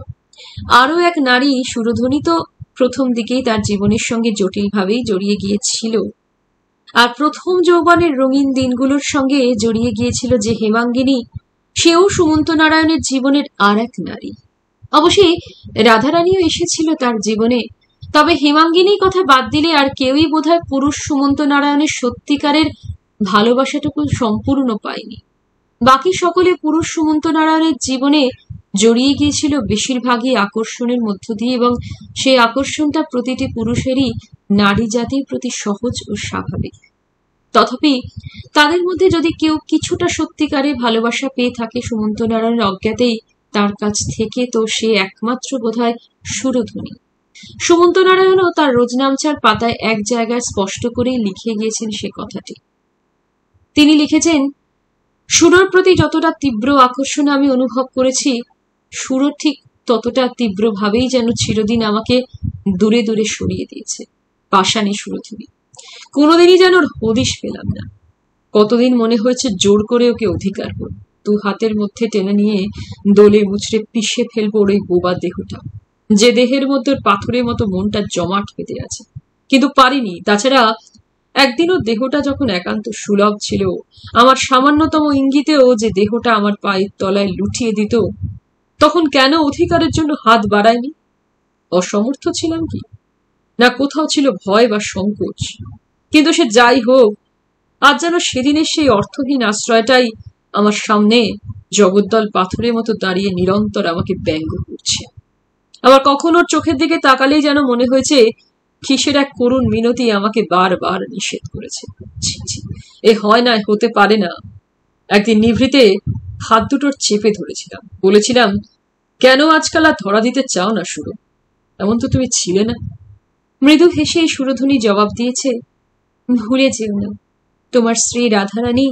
আরো এক নারী সুরধুনী তো প্রথম দিকেই তার জীবনের সঙ্গে জটিলভাবেই জড়িয়ে গিয়েছিল, আর প্রথম যৌবনের রঙিন দিনগুলোর সঙ্গে জড়িয়ে গিয়েছিল যে হেমাঙ্গিনী, সেও সুমন্ত নারায়ণের জীবনের আর এক নারী। অবশ্যই রাধারানীও এসেছিল তার জীবনে, তবে হেমাঙ্গিনীর কথা বাদ দিলে আর কেউই বোধহয় পুরুষ সুমন্ত নারায়ণের সত্যিকারের ভালোবাসাটুকু সম্পূর্ণ পায়নি। বাকি সকলে পুরুষ সুমন্ত নারায়ণের জীবনে জড়িয়ে গিয়েছিল বেশিরভাগই আকর্ষণের মধ্য দিয়ে, এবং সেই আকর্ষণটা প্রতিটি পুরুষেরই নারী জাতির প্রতি সহজ ও স্বাভাবিক। তথাপি তাদের মধ্যে যদি কেউ কিছুটা সত্যিকারে ভালোবাসা পেয়ে থাকে সুমন্ত নারায়ণের অজ্ঞাতেই তার কাছ থেকে, তো সে একমাত্র বোধহয় সুরধনী। সুমন্ত নারায়ণও তার রোজনামচার পাতায় এক জায়গায় স্পষ্ট করেই লিখে গিয়েছেন সে কথাটি। তিনি লিখেছেন, সুরর প্রতি যতটা তীব্র আকর্ষণ আমি অনুভব করেছি, সুরও ঠিক ততটা তীব্রভাবেই যেন চিরদিন আমাকে দূরে দূরে সরিয়ে দিয়েছে। পাষাণী সুরধনী, কোনোদিনই যেন ওর হদিশ পেলাম না। কতদিন মনে হয়েছে জোর করে ওকে অধিকার করব, দু হাতের মধ্যে টেনে নিয়ে দোলে মুচড়ে পিষে ফেলবো ওর ওই বোবা দেহটা, যে দেহের মধ্যে ওর পাথরের মতো মনটা জমাট বেঁধে আছে। কিন্তু পারিনি। তাছাড়া একদিনও দেহটা যখন একান্ত সুলভ ছিল, আমার সামান্যতম ইঙ্গিতেও যে দেহটা আমার পায়ের তলায় লুঠিয়ে দিত, তখন কেন অধিকারের জন্য হাত বাড়ায়নি? অসমর্থ ছিলাম কি, না কোথাও ছিল ভয় বা সংকোচ? কিন্তু সে যাই হোক, আজ যেন সেদিনের সেই অর্থহীন আশ্রয়টাই আমার সামনে জগদ্দল পাথরের মতো দাঁড়িয়ে নিরন্তর আমাকে ব্যঙ্গ করছে। আবার কখন ওর চোখের দিকে তাকালেই যেন মনে হয়েছে কিসের এক করুণ মিনতি আমাকে বারবার নিষেধ করেছে। এ হয় না, হতে পারে না। একদিন নিভৃতে হাত দুটোর চেপে ধরেছিলাম, বলেছিলাম, কেন আজকাল আর ধরা দিতে চাও না সুর? এমন তো তুমি ছিলে না। মৃদু হেসে সুরধনী জবাব দিয়েছে, ভুলে যেও না, তোমার স্ত্রী রাধারানী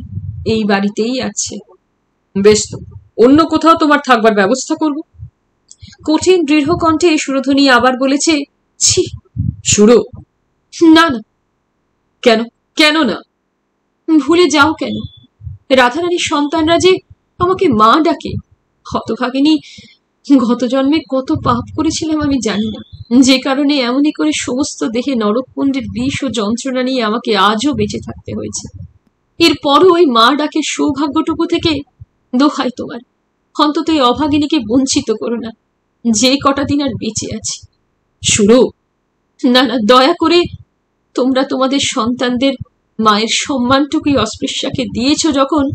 এই বাড়িতেই আছে। বেশ তো, অন্য কোথাও তোমার থাকবার ব্যবস্থা করব। কঠিন দৃঢ় কণ্ঠে সুরধনী আবার বলেছে, ছি সুর, না না। কেন? কেন না? ভুলে যাও কেন? রাধারানীর সন্তানরা যে আমাকে মা ডাকে। হতভাগিনী, গত জন্মে কত পাপ করেছিলাম আমি জানি না, যে কারণে এমনই করে সমস্ত দেহে নরককুণ্ডের বিষ ও যন্ত্রণা নিয়ে আমাকে আজও বেঁচে থাকতে হয়েছে। এরপরও ওই মা ডাকের সৌভাগ্যটুকু থেকে দোহাই তোমার, অন্তত এই অভাগিনীকে বঞ্চিত করো না, যে কটা দিন আর বেঁচে আছি। সুরো, না না, দয়া করে তোমরা তোমাদের সন্তানদের মায়ের সম্মানটুকুই অস্পৃশ্যাকে দিয়েছ যখন,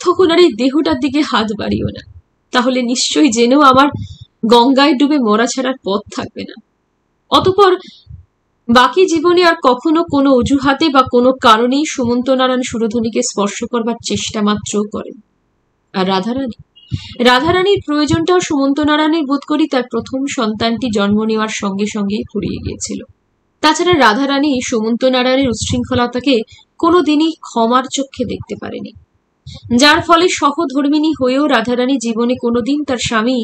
তখন আর এই দেহটার দিকে হাত বাড়িও না। তাহলে নিশ্চয়ই জেনেও আমার গঙ্গায় ডুবে মরা ছাড়ার পথ থাকবে না। অতঃপর বাকি জীবনে আর কখনো কোনো অজুহাতে বা কোনো কারণেই সুমন্ত নারায়ণ সুরধনীকে স্পর্শ করবার চেষ্টা মাত্রও করেন। আর রাধারানীর প্রয়োজনটাও সুমন্ত নারায়ণের বোধ করি তার প্রথম সন্তানটি জন্ম নেওয়ার সঙ্গে সঙ্গেই ফুরিয়ে গিয়েছিল। তাছাড়া রাধারানী সুমন্ত নারায়ণের উচ্ছৃঙ্খলতাকে কোনোদিনই ক্ষমার চক্ষে দেখতে পারেনি, যার ফলে সহধর্মিণী হয়েও রাধারানী জীবনে কোনোদিন তার স্বামী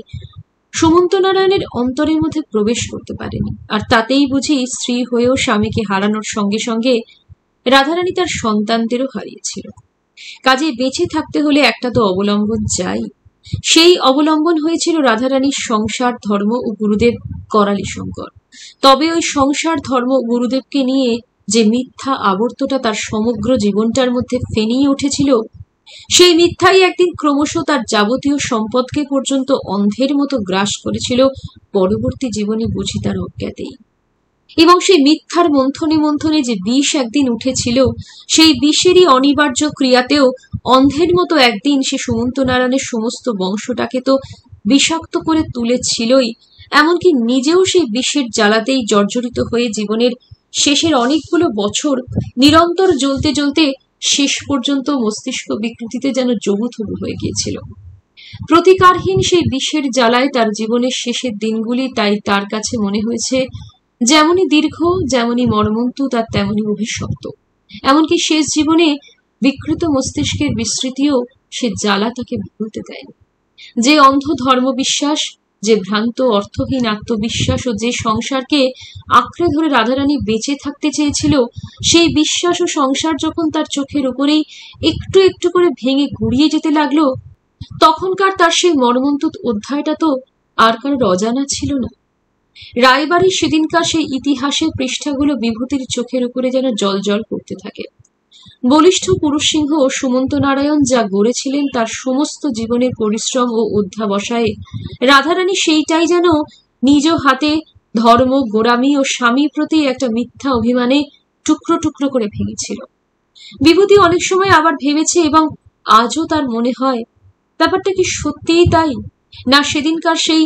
সুমন্ত নারায়ণের অন্তরের মধ্যে প্রবেশ করতে পারেনি। আর তাতেই বুঝি স্ত্রী হয়েও স্বামীকে হারানোর সঙ্গে সঙ্গে রাধারানী তার সন্তানদেরও হারিয়েছিল। কাজে বেঁচে থাকতে হলে একটা তো অবলম্বন চাই। সেই অবলম্বন হয়েছিল রাধারানীর সংসার ধর্ম ও গুরুদেব করালি শঙ্কর। তবে ওই সংসার ধর্ম গুরুদেবকে নিয়ে যে মিথ্যা আবর্তটা তার সমগ্র জীবনটার মধ্যে ফেনিয়ে উঠেছিল, সেই মিথ্যাই একদিন ক্রমশ তার যাবতীয় সম্পদকে পর্যন্ত অন্ধের মতো গ্রাস করেছিল পরবর্তী জীবনে বুঝি তার অজ্ঞাতেই। এবং সেই মিথ্যার মন্থনে মন্থনে যে বিষ একদিন উঠেছিল, সেই বিষেরই অনিবার্য ক্রিয়াতেও অন্ধের মতো একদিন সে সুমন্ত নারায়ণের সমস্ত বংশটাকে তো বিষাক্ত করে তুলেছিলই, এমনকি নিজেও সেই বিষের জ্বালাতেই জর্জরিত হয়ে জীবনের শেষের অনেকগুলো বছর নিরন্তর জ্বলতে জ্বলতে শেষ পর্যন্ত মস্তিষ্ক বিকৃতিতে যেন জবুথবু হয়ে গিয়েছিল। প্রতিকারহীন সেই বিষের জ্বালায় তার জীবনের শেষের দিনগুলি তাই তার কাছে মনে হয়েছে যেমনই দীর্ঘ, যেমনই মর্মন্তু, তার তেমনই অভিশপ্ত। এমনকি শেষ জীবনে বিকৃত মস্তিষ্কের বিস্মৃতিও সে জ্বালা তাকে ভুলতে দেয়নি। যে অন্ধ ধর্মবিশ্বাস, যে ভ্রান্ত অর্থহীন আত্মবিশ্বাস ও যে সংসারকে আঁকড়ে ধরে রাধারানী বেঁচে থাকতে চেয়েছিল, সেই বিশ্বাস ও সংসার যখন তার চোখের উপরেই একটু একটু করে ভেঙে গুড়িয়ে যেতে লাগলো, তখনকার তার সেই মর্মন্তুদ অধ্যায়টা তো আর কারোর অজানা ছিল না। রায়বাড়ির সেদিনকার সেই ইতিহাসের পৃষ্ঠাগুলো বিভূতির চোখের উপরে যেন জল জল করতে থাকে। বলিষ্ঠ পুরুষ সিংহ সুমন্ত নারায়ণ যা গড়েছিলেন তার সমস্ত জীবনের পরিশ্রম ও অধ্যাবসায়ে রাধারানী সেইটাই যেন নিজ হাতে ধর্ম, গোড়ামি ও স্বামীর প্রতি একটা মিথ্যা অভিমানে টুকরো টুকরো করে ভেঙেছিল। বিভূতি অনেক সময় আবার ভেবেছে, এবং আজও তার মনে হয়, ব্যাপারটা কি সত্যিই তাই, না সেদিনকার সেই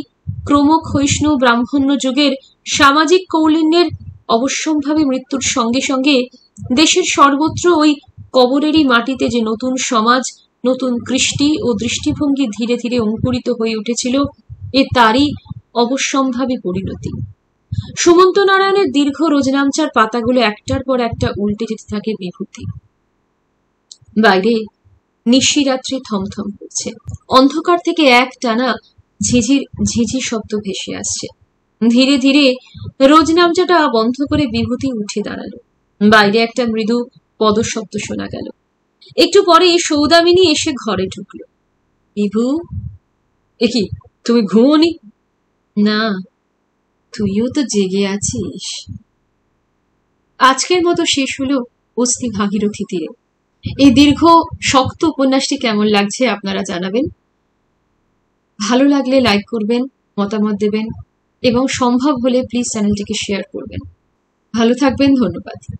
ক্রমক্ষয়িষ্ণু ব্রাহ্মণ্য যুগের সামাজিক কৌলিন্যের অবশ্যম্ভাবী মৃত্যুর সঙ্গে সঙ্গে দেশের সর্বত্র ওই কবরেরই মাটিতে যে নতুন সমাজ, নতুন কৃষ্টি ও দৃষ্টিভঙ্গি ধীরে ধীরে অঙ্কুরিত হয়ে উঠেছিল, তারই অবশ্যম্ভাবী পরিণতি। সুমন্ত নারায়ণের দীর্ঘ রোজনামচার পাতাগুলো একটার পর একটা উল্টে যেতে থাকে বিভূতি। বাইরে নিশিরাত্রি থমথম করছে, অন্ধকার থেকে এক টানা ঝিঝির ঝিঝি শব্দ ভেসে আসছে। ধীরে ধীরে রোজনামচাটা বন্ধ করে বিভূতি উঠে দাঁড়ালো। বাইরে একটা মৃদু পদশব্দ শোনা গেল। একটু পরে সৌদামিনী এসে ঘরে ঢুকলো। বিভু, কি তুমি ঘুমোনি? না, তুইও তো জেগে আছিস। আজকের মতো শেষ হলো অস্থি ভাগীরথী তীরে। এই দীর্ঘ শক্ত উপন্যাসটি কেমন লাগছে আপনারা জানাবেন। ভালো লাগলে লাইক করবেন, মতামত দেবেন এবং সম্ভব হলে প্লিজ চ্যানেলটিকে শেয়ার করবেন। ভালো থাকবেন, ধন্যবাদ।